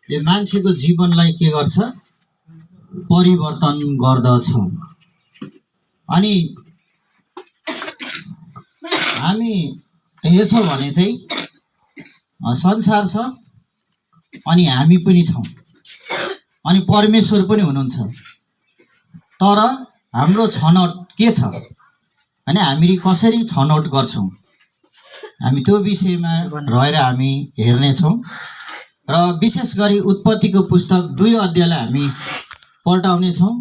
यो मान्छेको जीवनलाई के गर्छ परिवर्तन गर्दछ। अनि हामी हेर्छौँ भने चाहिँ संसार छ अनि हामी पनि छौँ अनि परमेश्वर पनि हुनुहुन्छ। तर हाम्रो छनौट के छ भने हामीले कसरी छनौट गर्छौँ हामी त्यो विषयमा रहेर हामी हेर्नेछौँ। र विशेष गरी उत्पत्तिको पुस्तक 2 अध्यायलाई हामी पल्टाउनेछौँ।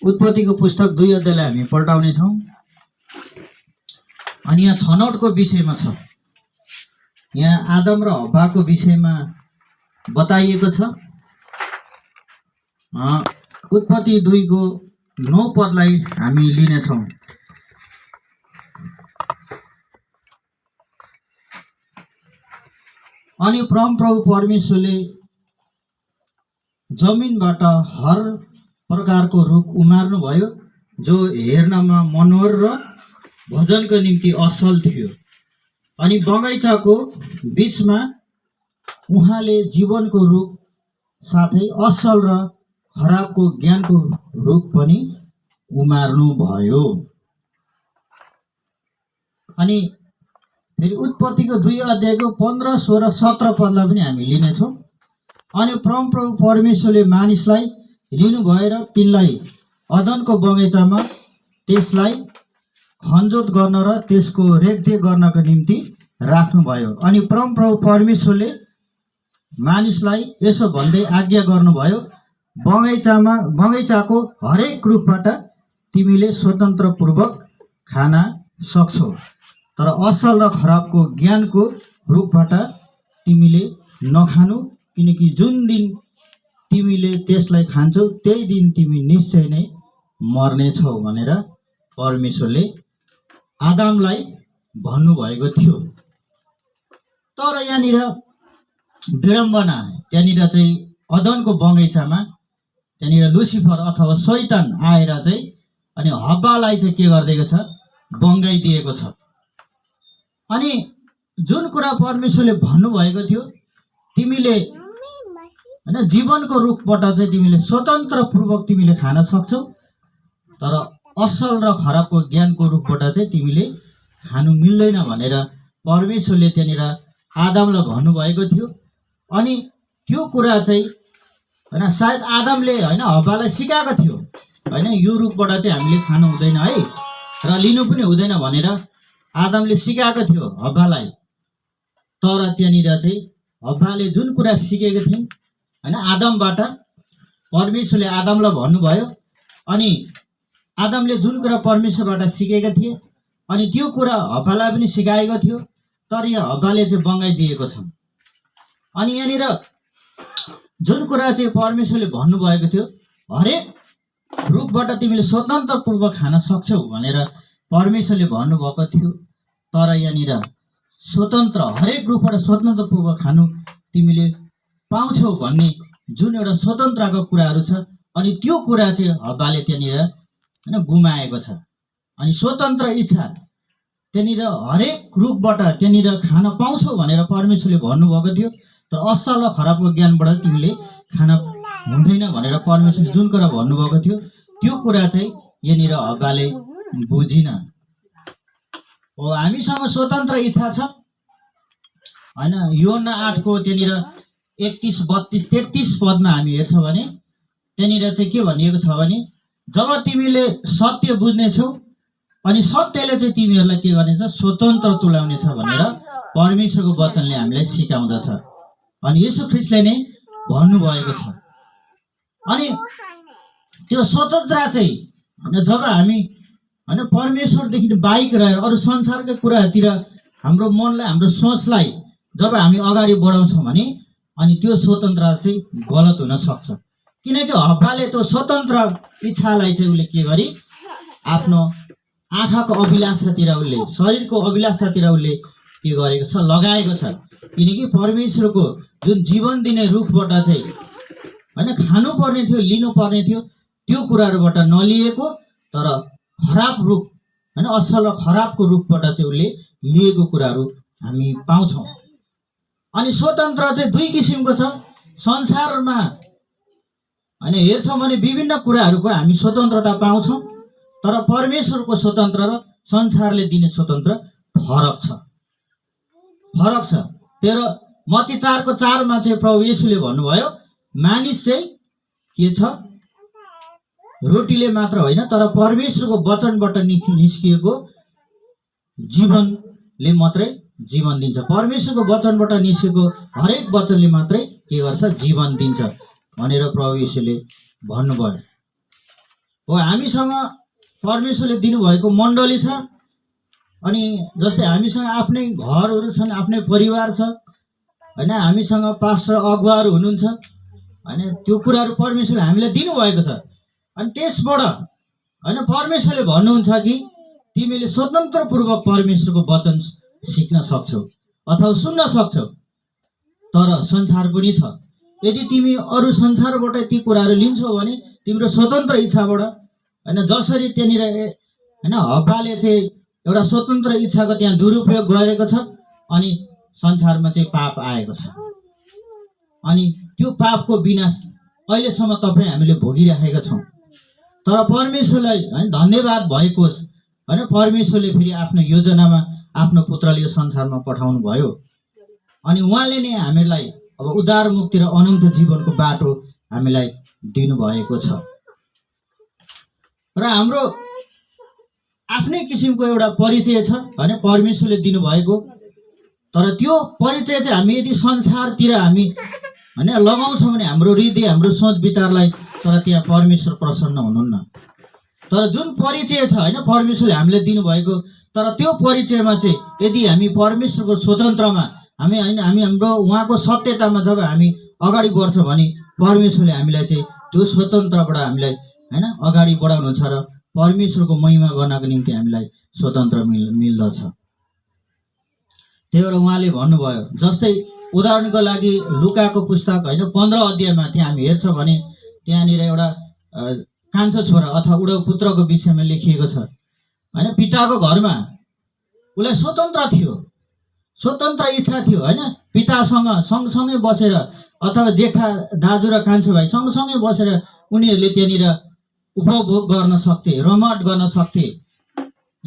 उत्पत्तिको पुस्तक 2 अध्यायलाई हामी पल्टाउनेछौँ। अनि यहाँ छनौटको विषयमा छ। यहाँ आदम र हव्वाको विषयमा बताइएको छ। उत्पत्ति 2 को 9 पदलाई हामी लिनेछौँ। अनि परमप्रभु परमेश्वरले जमिनबाट हर प्रकारको रुख उमार्नु भयो जो हेर्नमा मनोहर र भोजनको निम्ति असल थियो। अनि बगैँचाको बीचमा उहाँले जीवनको रुख साथै असल र खराबको ज्ञानको रुख पनि उमार्नु भयो। अनि फेरि उत्पत्तिको 2 अध्यायको 15, 16, 17 पदलाई पनि हामी लिनेछौँ। अनि परमप्रभु परमेश्वरले मानिसलाई लिनु भएर तिनलाई अदनको बगैँचामा त्यसलाई खनजोत गर्न र त्यसको रेखदेख गर्नको निम्ति राख्नुभयो। अनि परमप्रभु परमेश्वरले मानिसलाई यसो भन्दै आज्ञा गर्नुभयो, बगैँचाको हरेक रुखबाट तिमीले स्वतन्त्रपूर्वक खान सक्छौ, तर असल र खराबको ज्ञानको रुखबाट तिमीले नखानु, किनकि जुन दिन तिमीले त्यसलाई खान्छौ त्यही दिन तिमी निश्चय नै मर्नेछौ भनेर परमेश्वरले आदमलाई भन्नुभएको थियो। तर यहाँनिर विडम्बना, त्यहाँनिर चाहिँ अदनको बगैँचामा त्यहाँनिर लुसिफर अथवा शैतान आएर चाहिँ अनि हव्वालाई चाहिँ के गरिदिएको छ बङ्गाइदिएको छ। अनि जुन कुरा परमेश्वरले भन्नुभएको थियो तिमीले हैन जीवनको रुखबाट चाहिँ तिमीले स्वतन्त्रपूर्वक तिमीले खान सक्छौ, तर असल र खराबको ज्ञानको रुखबाट चाहिँ तिमीले खानु मिल्दैन भनेर परमेश्वरले त्यहाँनिर आदमलाई भन्नुभएको थियो। अनि त्यो कुरा चाहिँ हैन सायद आदमले हैन हव्वालाई सिकाएको थियो, हैन यो रुखबाट चाहिँ हामीले खानु हुँदैन है र लिनु पनि हुँदैन भनेर आदमले सिकाएको थियो हव्वालाई। तर त्यहाँनिर चाहिँ हव्वाले जुन कुरा सिकेको थिइन् हैन आदमबाट परमेश्वरले आदमलाई भन्नुभयो। अनि आदमले जुन कुरा परमेश्वरबाट सिकेका थिए अनि त्यो कुरा हव्वालाई पनि सिकाएको थियो, तर यो हव्वाले चाहिँ बङ्गाइदिएको छ। अनि यहाँनिर जुन कुरा चाहिँ परमेश्वरले भन्नुभएको थियो हरेक रुखबाट तिमीले स्वतन्त्रपूर्वक खान सक्छौ भनेर परमेश्वरले भन्नुभएको थियो, तर यहाँनिर स्वतन्त्र हरेक रुखबाट स्वतन्त्रपूर्वक खानु तिमीले पाउँछौ भन्ने जुन एउटा स्वतन्त्रको कुराहरू छ, अनि त्यो कुरा चाहिँ हव्वाले त्यहाँनिर हैन गुमाएको छ। अनि स्वतन्त्र इच्छा त्यहाँनिर हरेक रुखबाट त्यहाँनिर खान पाउँछौ भनेर परमेश्वरले भन्नुभएको थियो, तर असल र खराबको ज्ञानबाट तिमीले खान हुँदैन भनेर परमेश्वरले जुन कुरा भन्नुभएको थियो त्यो कुरा चाहिँ यहाँनिर हव्वाले बुझिन। हो हामीसँग स्वतन्त्र इच्छा छ हैन। योना 8 को त्यहाँनिर 31, 32, 33 पदमा हामी हेर्छौँ भने त्यहाँनिर चाहिँ के भनिएको छ भने जब तिमीले सत्य बुझ्नेछौ अनि सत्यले चाहिँ तिमीहरूलाई के गर्नेछ स्वतन्त्र तुल्याउनेछ भनेर परमेश्वरको वचनले हामीलाई सिकाउँदछ। अनि येशू ख्रीष्टले नै भन्नुभएको छ। अनि त्यो स्वतन्त्र चाहिँ जब हामी हैन परमेश्वरदेखि बाहिर रहेर अरू संसारका कुरातिर हाम्रो मनलाई हाम्रो सोचलाई जब हामी अगाडि बढाउँछौँ भने अनि त्यो स्वतन्त्र चाहिँ गलत हुन सक्छ। किनकि हव्वाले त्यो स्वतन्त्र इच्छालाई चाहिँ उसले के गरी आफ्नो आँखाको अभिलाषातिर उसले शरीरको अभिलाषातिर उसले के गरेको छ लगाएको छ। किनकि परमेश्वरको जुन जीवन दिने रुखबाट चाहिँ हैन खानु पर्ने थियो लिनु पर्ने थियो त्यो कुराहरूबाट नलिएको तर खराब रूप हैन असल र खराबको रूपबाट चाहिँ उसले लिएको कुराहरू हामी पाउँछौँ। अनि स्वतन्त्र चाहिँ दुई किसिमको छ। संसारमा हैन हेर्छौँ भने विभिन्न कुराहरूको हामी स्वतन्त्रता पाउँछौँ, तर परमेश्वरको स्वतन्त्र र संसारले दिने स्वतन्त्र फरक छ। तेरो मत्ती 4:4 चाहिँ प्रभु येशूले भन्नुभयो, मानिस चाहिँ के छ, रोटीले मात्र होइन तर परमेश्वरको वचनबाट निस्किएको जीवनले मात्रै जीवन दिन्छ। परमेश्वरको वचनबाट निस्केको हरेक वचनले मात्रै के गर्छ, जीवन दिन्छ भनेर प्रभु येशूले भन्नुभयो। हो, हामीसँग परमेश्वरले दिनुभएको मण्डली छ। अनि जस्तै हामीसँग आफ्नै घरहरू छन्, आफ्नै परिवार छ हैन, हामीसँग पास्टर अगुवाहरू हुनुहुन्छ हैन, त्यो कुराहरू परमेश्वरले हामीलाई दिनुभएको छ। अनि त्यसबाट हैन परमेश्वरले भन्नुहुन्छ कि तिमीले स्वतन्त्रपूर्वक परमेश्वरको वचन सिक्न सक्छौ अथवा सुन्न सक्छौ। तर संसार पनि छ। यदि तिमी अरू संसारबाट ती कुराहरू लिन्छौ भने तिम्रो स्वतन्त्र इच्छाबाट हैन, जसरी त्यहाँनिर हैन हब्बाले चाहिँ एउटा स्वतन्त्र इच्छाको त्यहाँ दुरुपयोग गरेको छ अनि संसारमा चाहिँ पाप आएको छ। अनि त्यो पापको विनाश अहिलेसम्म तपाईँ हामीले भोगिराखेका छौँ। तर परमेश्वरलाई हैन धन्यवाद भएको होस् हैन, परमेश्वरले फेरि आफ्नो योजनामा आफ्नो पुत्रले यो संसारमा पठाउनु भयो। अनि उहाँले नै हामीलाई अब उद्धार मुक्ति र अनन्त जीवनको बाटो हामीलाई दिनुभएको छ। र हाम्रो आफ्नै किसिमको एउटा परिचय छ हैन परमेश्वरले दिनुभएको। तर त्यो परिचय चाहिँ हामी यदि संसारतिर हामी हैन लगाउँछौँ भने हाम्रो हृदय, हाम्रो सोच विचारलाई, तर त्यहाँ परमेश्वर प्रसन्न हुनुहुन्न। तर जुन परिचय छ हैन परमेश्वरले हामीलाई दिनुभएको, तर त्यो परिचयमा चाहिँ यदि हामी परमेश्वरको स्वतन्त्रमा हामी हैन हाम्रो उहाँको सत्यतामा जब हामी अगाडि बढ्छौँ भने परमेश्वरले हामीलाई चाहिँ त्यो स्वतन्त्रबाट हामीलाई हैन अगाडि बढाउनुहुन्छ र परमेश्वरको महिमा गर्नको निम्ति हामीलाई स्वतन्त्र मिल्दछ। त्यही भएर उहाँले भन्नुभयो, जस्तै उदाहरणको लागि लुकाको पुस्तक हैन 15 अध्यायमा त्यहाँ हामी हेर्छौँ भने त्यहाँनिर एउटा कान्छो छोरा अथवा उडो पुत्रको विषयमा लेखिएको छ हैन। पिताको घरमा उसलाई स्वतन्त्र थियो, स्वतन्त्र इच्छा थियो हैन, पितासँग सँगसँगै बसेर अथवा जेठा दाजु र कान्छो भाइ सँगसँगै बसेर उनीहरूले त्यहाँनिर उपभोग गर्न सक्थे, रमाट गर्न सक्थे,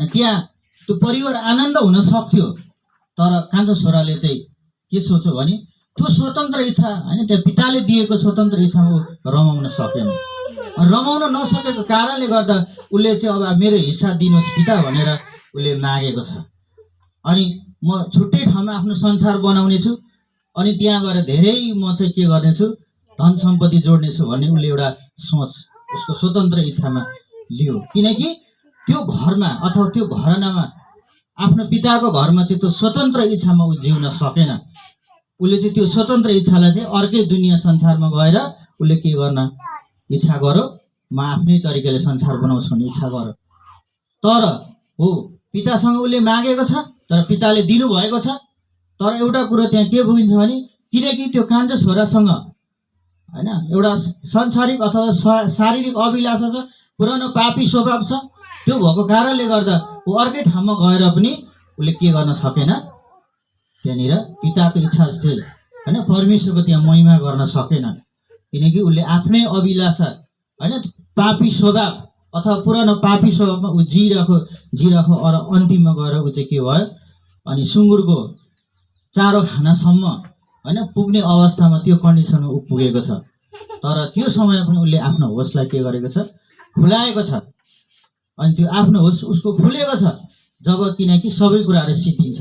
त्यहाँ त्यो परिवार आनन्द हुन सक्थ्यो। तर कान्छो छोराले चाहिँ के सोच्यो भने त्यो स्वतन्त्र इच्छा हैन, त्यो पिताले दिएको स्वतन्त्र इच्छामा रमाउन सकेन। रमाउन नसकेको कारणले गर्दा उसले चाहिँ अब मेरो हिस्सा दिनुहोस् पिता भनेर उसले मागेको छ। अनि म छुट्टै ठाउँमा आफ्नो संसार बनाउने छु अनि त्यहाँ गएर धेरै म चाहिँ के गर्नेछु, धन सम्पत्ति जोड्नेछु भन्ने उसले एउटा सोच उसको स्वतन्त्र इच्छामा लियो। किनकि त्यो घरमा अथवा त्यो घरनामा आफ्नो पिताको घरमा चाहिँ त्यो स्वतन्त्र इच्छामा ऊ जिउन सकेन। उसले चाहिँ त्यो स्वतन्त्र इच्छालाई चाहिँ अर्कै दुनियाँ संसारमा गएर उसले के गर्न इच्छा गर्यो, म आफ्नै तरिकाले संसार बनाउँछु भन्ने इच्छा गर्यो। तर हो पितासँग उसले मागेको छ, तर पिताले दिनुभएको छ। तर एउटा कुरो त्यहाँ के बुझिन्छ भने किनकि त्यो कान्छो छोरासँग हैन एउटा सांसारिक अथवा शारीरिक अभिलाषा छ, पुरानो पापी स्वभाव छ। त्यो भएको कारणले गर्दा ऊ अर्कै ठाउँमा गएर पनि उसले के गर्न सकेन, त्यहाँनिर पिताको इच्छा चाहिँ हैन परमेश्वरको त्यहाँ महिमा गर्न सकेन। किनकि उसले आफ्नै अभिलाषा हैन पापी स्वभाव अथवा पुरानो पापी स्वभावमा ऊ जिरहेको और अन्तिममा गएर ऊ चाहिँ के भयो, अनि सुँगुरको चारो खानासम्म हैन पुग्ने अवस्थामा त्यो कन्डिसनमा ऊ पुगेको छ। तर त्यो समय पनि उसले आफ्नो होसलाई के गरेको छ, खुलाएको छ। अनि त्यो आफ्नो होस उसको खुलेको छ जब किनकि सबै कुराहरू सिद्धिन्छ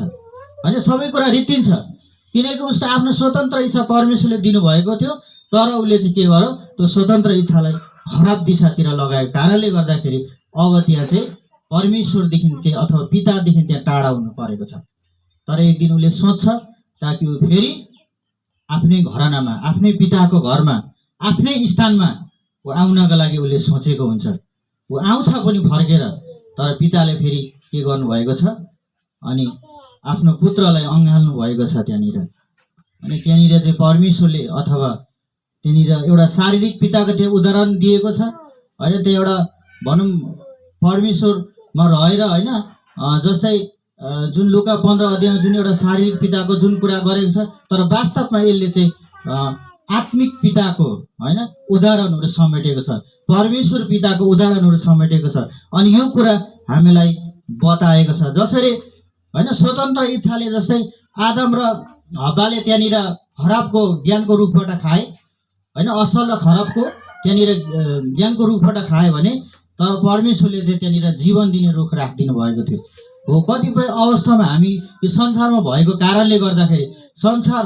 हैन, सबै कुरा रित्तिन्छ। किनकि उसको आफ्नो स्वतन्त्र इच्छा परमेश्वरले दिनुभएको थियो, तर उसले चाहिँ के गर्यो, त्यो स्वतन्त्र इच्छालाई खराब दिशातिर लगाएको कारणले गर्दाखेरि अब त्यहाँ चाहिँ परमेश्वरदेखि चाहिँ अथवा पितादेखि त्यहाँ टाढा हुनु परेको छ। तर एक दिन उसले सोच्छ ताकि ऊ फेरि आफ्नै घरानामा, आफ्नै पिताको घरमा, आफ्नै स्थानमा ऊ आउनको लागि उसले सोचेको हुन्छ। ऊ आउँछ पनि फर्केर, तर पिताले फेरि के गर्नुभएको छ, अनि आफ्नो पुत्रलाई अँगाल्नु भएको छ त्यहाँनिर। अनि त्यहाँनिर चाहिँ परमेश्वरले अथवा त्यहाँनिर एउटा शारीरिक पिताको त्यो उदाहरण दिएको छ होइन। त्यो एउटा भनौँ परमेश्वरमा रहेर होइन जस्तै जुन लुका 15 अध्यायमा जुन एउटा शारीरिक पिताको जुन कुरा गरेको छ, तर वास्तवमा यसले चाहिँ आत्मिक पिताको होइन उदाहरणहरू समेटेको छ, परमेश्वर पिताको उदाहरणहरू समेटेको छ। अनि यो कुरा हामीलाई बताएको छ जसरी होइन स्वतन्त्र इच्छाले, जस्तै आदम र हव्वाले त्यहाँनिर खराबको ज्ञानको रुखबाट खाए होइन, असल र खराबको त्यहाँनिर ज्ञानको रुखबाट खायो भने, तर परमेश्वरले चाहिँ त्यहाँनिर जीवन दिने रुख राखिदिनु भएको थियो। हो, कतिपय अवस्थामा हामी यो संसारमा भएको कारणले गर्दाखेरि संसार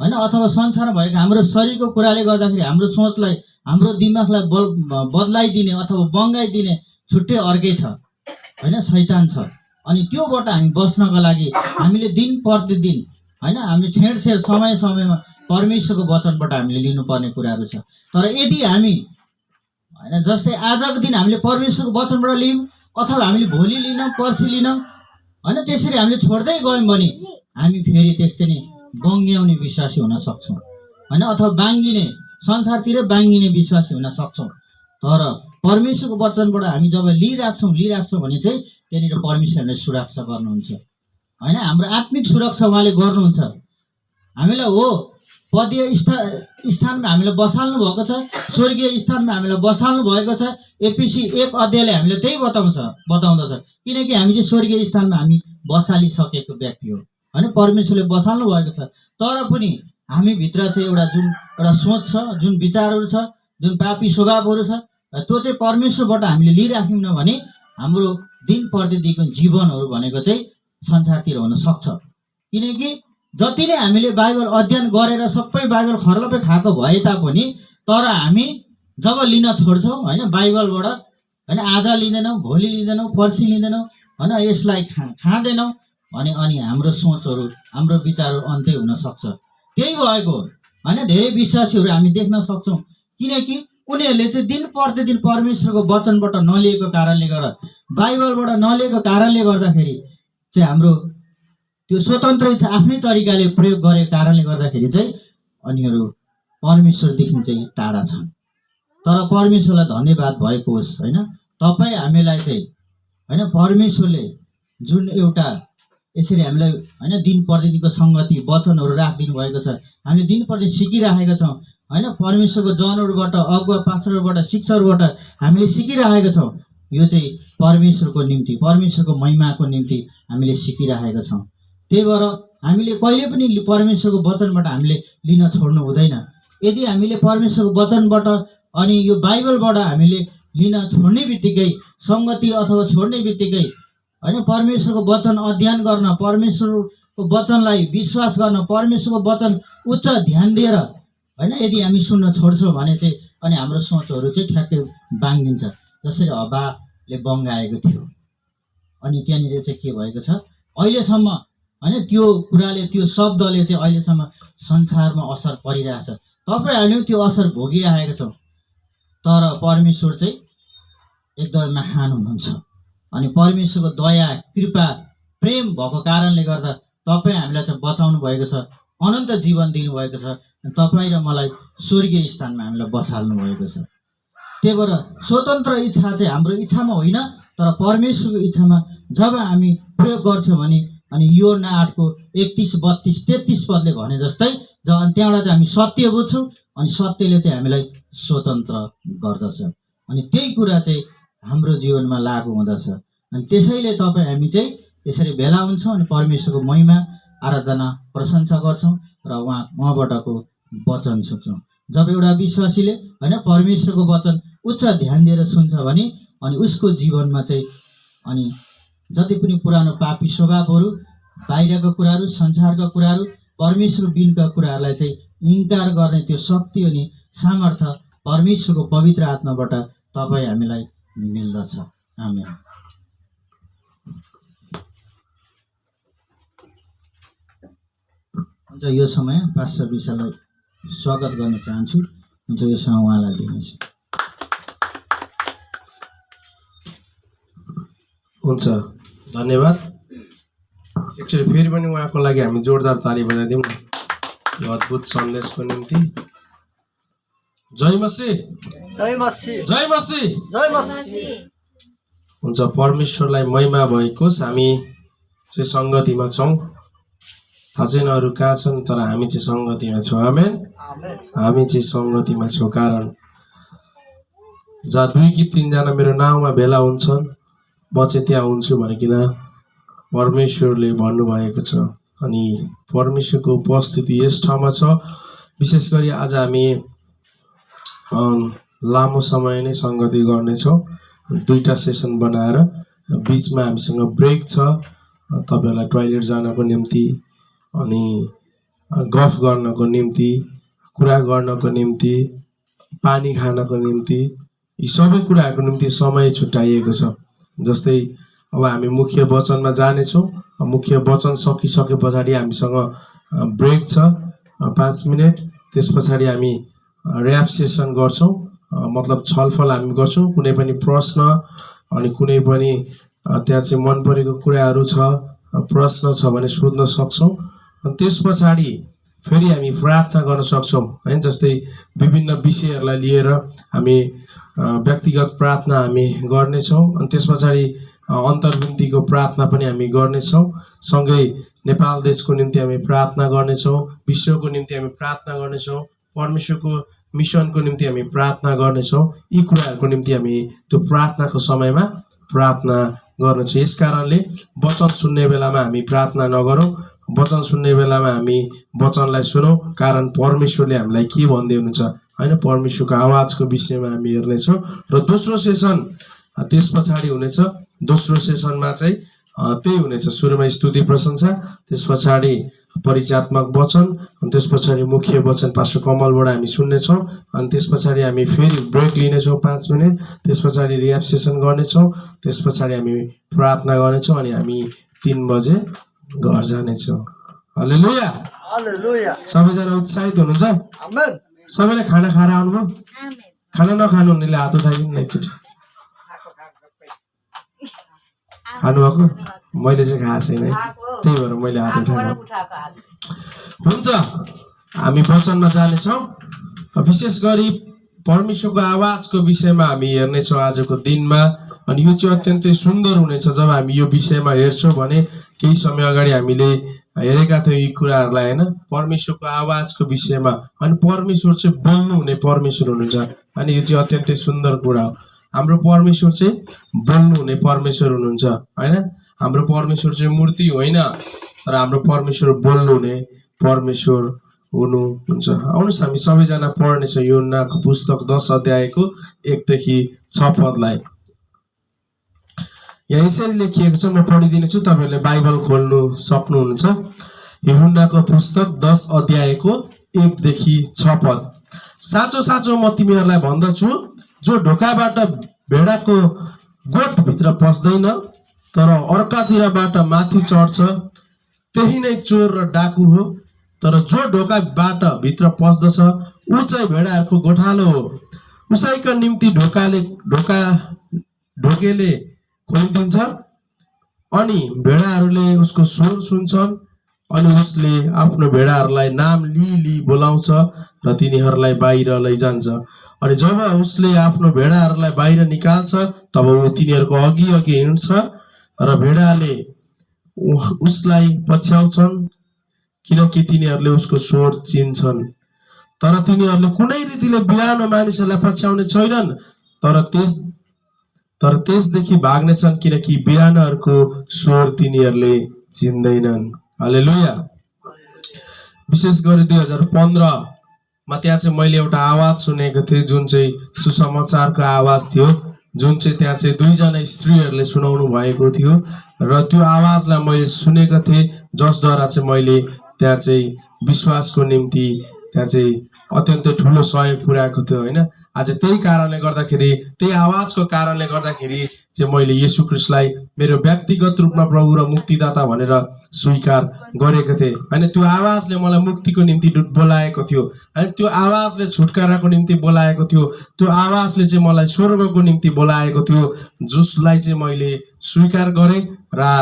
होइन अथवा संसारमा भएको हाम्रो शरीरको कुराले गर्दाखेरि हाम्रो सोचलाई, हाम्रो दिमागलाई बदलाइदिने अथवा बङ्गाइदिने छुट्टै अर्कै छ होइन, शैतान छ। अनि त्योबाट हामी बस्नको लागि हामीले दिन प्रतिदिन होइन हामीले छेड समय समयमा परमेश्वरको वचनबाट हामीले लिनुपर्ने कुराहरू छ। तर यदि हामी होइन जस्तै आजको दिन हामीले परमेश्वरको वचनबाट लियौँ अथवा हामीले भोलि लिनौँ पर्सि लिनौँ होइन, त्यसरी हामीले छोड्दै गयौँ भने हामी फेरि त्यस्तै नै बङ्ग्याउने विश्वासी हुन सक्छौँ होइन, अथवा बाङ्गिने संसारतिर बाङ्गिने विश्वासी हुन सक्छौँ। तर परमेश्वरको वचनबाट हामी जब लिइराख्छौँ भने चाहिँ त्यहाँनिर परमेश्वरले सुरक्षा गर्नुहुन्छ होइन, हाम्रो आत्मिक सुरक्षा उहाँले गर्नुहुन्छ। हामीलाई हो पदीय स्थानमा हामीलाई बसाल्नु भएको छ, स्वर्गीय स्थानमा हामीलाई बसाल्नु भएको छ। एफिसी 1 अध्यायले हामीलाई त्यही बताउँदछ, किनकि हामी चाहिँ स्वर्गीय स्थानमा हामी बसालिसकेको व्यक्ति हो होइन, परमेश्वरले बसाल्नु भएको छ। तर पनि हामीभित्र चाहिँ एउटा सोच छ, जुन विचारहरू छ, जुन पापी स्वभावहरू छ, त्यो चाहिँ परमेश्वरबाट हामीले लिइराख्यौँ भने हाम्रो दिन प्रतिदिनको जीवनहरू भनेको चाहिँ संसारतिर हुन सक्छ। किनकि जति नै हामीले बाइबल अध्ययन गरेर सबै बाइबल खर्लपै खाएको भए तापनि, तर हामी जब लिन छोड्छौँ होइन बाइबलबाट होइन, आज लिँदैनौँ, भोलि लिँदैनौँ, पर्सि लिँदैनौँ होइन, यसलाई खाँदैनौँ अनि हाम्रो सोचहरू, हाम्रो विचारहरू अन्त्य हुन सक्छ। त्यही भएको होइन धेरै विश्वासीहरू हामी देख्न सक्छौँ, किनकि उनीहरूले चाहिँ दिन प्रतिदिन परमेश्वरको वचनबाट नलिएको कारणले गर्दा, बाइबलबाट नलिएको कारणले गर्दाखेरि चाहिँ हाम्रो त्यो स्वतन्त्र इच्छा आफ्नै तरिकाले प्रयोग गरेको कारणले गर्दाखेरि चाहिँ उनीहरू परमेश्वरदेखि चाहिँ टाढा छन्। तर परमेश्वरलाई धन्यवाद भएको होस् होइन, तपाईँ हामीलाई चाहिँ होइन परमेश्वरले जुन एउटा यसरी हामीलाई होइन दिन प्रतिदिनको सङ्गति वचनहरू राखिदिनु भएको छ, हामीले दिन प्रति सिकिराखेका छौँ होइन, परमेश्वरको जनहरूबाट, अगुवा पास्टरहरूबाट, शिक्षकहरूबाट हामीले सिकिराखेका छौँ। यो चाहिँ परमेश्वरको निम्ति, परमेश्वरको महिमाको निम्ति हामीले सिकिराखेका छौँ। त्यही भएर हामीले कहिले पनि परमेश्वरको वचनबाट हामीले लिन छोड्नु हुँदैन। यदि हामीले परमेश्वरको वचनबाट अनि यो बाइबलबाट हामीले लिन छोड्ने बित्तिकै, सङ्गति अथवा छोड्ने बित्तिकै होइन परमेश्वरको वचन अध्ययन गर्न, परमेश्वरको वचनलाई विश्वास गर्न, परमेश्वरको वचन उच्च ध्यान दिएर होइन यदि हामी सुन्न छोड्छौँ भने चाहिँ अनि हाम्रो सोचहरू चाहिँ ठ्याक्कै बाङ्गिन्छ, जसरी हव्वाले बङ्गाएको थियो। अनि त्यहाँनिर चाहिँ के भएको छ अहिलेसम्म होइन, त्यो कुराले, त्यो शब्दले चाहिँ अहिलेसम्म संसारमा असर परिरहेछ। तपाईँहरूले त्यो असर भोगिरहेका छौँ। तर परमेश्वर चाहिँ एकदमै महान हुनुहुन्छ अनि परमेश्वरको दया, कृपा, प्रेम भएको कारणले गर्दा तपाईँ हामीलाई चाहिँ बचाउनु भएको छ, अनन्त जीवन दिनुभएको छ, तपाईँ र मलाई स्वर्गीय स्थानमा हामीलाई बसाल्नु भएको छ। त्यही भएर स्वतन्त्र इच्छा चाहिँ हाम्रो इच्छामा होइन, तर परमेश्वरको इच्छामा जब हामी प्रयोग गर्छौँ भने अनि यो 8को 31, 32, 33 पदले भने जस्तै त्यहाँबाट चाहिँ हामी सत्य बुझ्छौँ अनि सत्यले चाहिँ हामीलाई स्वतन्त्र गर्दछ। अनि त्यही कुरा चाहिँ हाम्रो जीवनमा लागु हुँदछ। अनि त्यसैले हामी चाहिँ यसरी भेला हुन्छौँ अनि परमेश्वरको महिमा, आराधना, प्रशंसा गर्छौँ र उहाँबाटको वचन सुन्छौँ। जब एउटा विश्वासीले होइन परमेश्वरको वचन उच्च ध्यान दिएर सुन्छ भने अनि उसको जीवनमा चाहिँ अनि जति पनि पुरानो पापी स्वभावहरू, बाहिरका कुराहरू, संसारका कुराहरू, परमेश्वर बिनका कुराहरूलाई चाहिँ इन्कार गर्ने त्यो शक्ति अनि सामर्थ्य परमेश्वरको पवित्र आत्माबाट तपाईँ हामीलाई मिल्दछ। आमेन। हुन्छ, यो समय पास्टर विशाललाई स्वागत गर्न चाहन्छु। हुन्छ, यो समय उहाँलाई दिनेछु। हुन्छ, धन्यवाद। एकचोटि फेरि पनि उहाँको लागि हामी जोरदार ताली बजाइदिउँ न यो अद्भुत सन्देशको निम्ति। जय मसीह, जय मसीह, जय मसीह, जय मसीह। हुन्छ परमेश्वरलाई महिमा भएकोस् हामी चाहिँ संगतिमा छौँ थाहा छैन अरू कहाँ छन् तर हामी चाहिँ संगतिमा छौँ आमेन हामी चाहिँ संगतिमा छौँ कारण जहाँ 2 कि 3 जना मेरो नाउँमा भेला हुन्छन् म चाहिँ त्यहाँ हुन्छु भनिकन परमेश्वरले भन्नुभएको छ अनि परमेश्वरको उपस्थिति यस ठाउँमा छ विशेष गरी आज हामी लामो समय नै संगति गर्नेछौँ 2टा सेसन बनाएर बीचमा हामीसँग ब्रेक छ तपाईहरुलाई टोयलेट जानको निम्ति अनि गफ गर्नको निम्ति कुरा गर्नको निम्ति पानी खानको निम्ति यी सबै कुराहरुको निम्ति समय छुट्याइएको छ जस्तै अब हामी मुख्य वचनमा जानेछौँ मुख्य वचन सकिसकेपछि हामीसँग ब्रेक छ 5 मिनेट त्यसपछि हामी र्याप सेसन गर्छौं मतलब छलफल हामी गर्छौं कुनै पनि प्रश्न अनि कुनै पनि त्यहाँ चाहिँ मन परेको कुराहरु छ प्रश्न छ भने सोध्न सक्छौं अनि त्यसपछि फेरि हामी प्रार्थना गर्न सक्छौं हैन जस्तै विभिन्न विषयहरुलाई लिएर हामी व्यक्तिगत प्रार्थना हामी गर्नेछौं अनि त्यसपछि अन्तर्विन्तीको प्रार्थना पनि हामी गर्नेछौं सँगै नेपाल देशको निम्ति हामी प्रार्थना गर्नेछौं विश्वको निम्ति हामी प्रार्थना गर्नेछौं परमेश्वरको मिशनको निम्ति हामी प्रार्थना गर्नेछौं यी कुराहरुको निम्ति हामी त्यो प्रार्थनाको समयमा प्रार्थना गर्नेछौं यसकारणले वचन सुन्ने बेलामा हामी प्रार्थना नगरौं वचन सुन्ने बेलामा हामी वचनलाई सुनौं कारण परमेश्वरले हामीलाई के भन्दै हुनुहुन्छ हैन परमेश्वरको आवाजको विषयमा हामी हेर्नेछौं र दोस्रो सेसन त्यसपछि हुनेछ दोस्रो सेसनमा चाहिँ त्यही हुनेछ सुरुमा स्तुति प्रशंसा त्यसपछि परिचयात्मक वचन अनि त्यसपछि मुख्य वचन पास्टर कमलबाट हामी सुन्नेछौं अनि त्यसपछि हामी फेरि ब्रेक लिनेछौं 5 मिनेट त्यसपछि रिह्याब सेसन गर्नेछौं त्यसपछि हामी प्रार्थना गर्नेछौं अनि हामी 3 बजे घर जानेछौं हालेलुया हालेलुया सबैजना उत्साहित हुनुहुन्छ आमेन सबैले खाना खाएर आउनुभयो आमेन खाना नखानु हुनेले हात उठाइदिनु न एकचोटी खानुभएको मैले चाहिँ खाएको छैन त्यही भएर मैले हात उठाएको हुन्छ हामी वचनमा जानेछौं विशेष गरी परमेश्वरको आवाजको विषयमा हामी हेर्नेछौं आजको दिनमा अनि यो चाहिँ अत्यन्तै सुन्दर हुनेछ जब हामी यो विषयमा हेर्छौं भने केही समय अगाडि हामीले हेरेका थियौं यी कुराहरुलाई हैन परमेश्वरको आवाजको विषयमा अनि परमेश्वर चाहिँ बोल्नु हुने परमेश्वर हुनुहुन्छ अनि यो चाहिँ अत्यन्तै सुन्दर कुरा हो हाम्रो परमेश्वर चाहिँ बोल्नु हुने परमेश्वर हुनुहुन्छ हैन हाम्रो परमेश्वर चाहिँ मूर्ति होइन तर हाम्रो परमेश्वर बोल्नु हुने परमेश्वर हुनुहुन्छ आउनुस् हामी सबैजना पढ्ने छौं यूहन्नाको पुस्तक 10 अध्यायको 1 देखि 6 पदलाई यहाँ यसरी लेखिएको छ म पढिदिनेछु तपाईहरुले बाइबल खोल्नु सक्नुहुन्छ यूहन्नाको पुस्तक 10 अध्यायको 1 देखि 6 पद साँचो साँचो म तिमीहरुलाई भन्दछु जो ढोकाबाट भेडाको गोठ भित्र पस्दैन तर अर्कातिरबाट माथि चढ्छ त्यही नै चोर र डाकु हो तर जो ढोकाबाट भित्र पस्दछ ऊ चाहिँ भेडाहरूको गोठालो हो उसैका निम्ति ढोकेले खोलिदिन्छ अनि भेडाहरूले उसको स्वर सुन्छन् अनि उसले आफ्नो भेडाहरूलाई नाम लिई बोलाउँछ र तिनीहरूलाई बाहिर लैजान्छ अनि जब उसले आफ्नो भेडाहरूलाई बाहिर निकाल्छ तब ऊ तिनीहरूको अघि हिँड्छ र भेडाले उसलाई पछ्याउँछन् किनकि तिनीहरूले उसको स्वर चिन्छन् तर तिनीहरूले कुनै रीतिले बिरानो मानिसहरूलाई पछ्याउने छैनन् तर त्यसदेखि भाग्नेछन् किनकि बिरानोहरूको स्वर तिनीहरूले चिन्दैनन् हालेलुया विशेष गरी 2015 मा त्यहाँ चाहिँ मैले एउटा आवाज सुनेको थिएँ जुन चाहिँ सुसमाचारको आवाज थियो जुन चाहिँ त्यहाँ चाहिँ 2 जना स्त्रीहरूले सुनाउनु भएको थियो र त्यो आवाजलाई मैले सुनेको थिएँ जसद्वारा चाहिँ मैले त्यहाँ चाहिँ विश्वासको निम्ति त्यहाँ चाहिँ अत्यन्तै ठूलो सहयोग पुर्याएको थियो हैन आज त्यही कारणले गर्दाखेरि त्यही आवाजको कारणले गर्दाखेरि चाहिँ मैले येशू ख्रीष्टलाई मेरो व्यक्तिगत रूपमा प्रभु र मुक्तिदाता भनेर स्वीकार गरेको थिएँ हैन त्यो आवाजले मलाई मुक्तिको निम्ति बोलाएको थियो हैन त्यो आवाजले छुटकाराको निम्ति बोलाएको थियो त्यो आवाजले चाहिँ मलाई स्वर्गको निम्ति बोलाएको थियो जसलाई चाहिँ मैले स्वीकार गरे र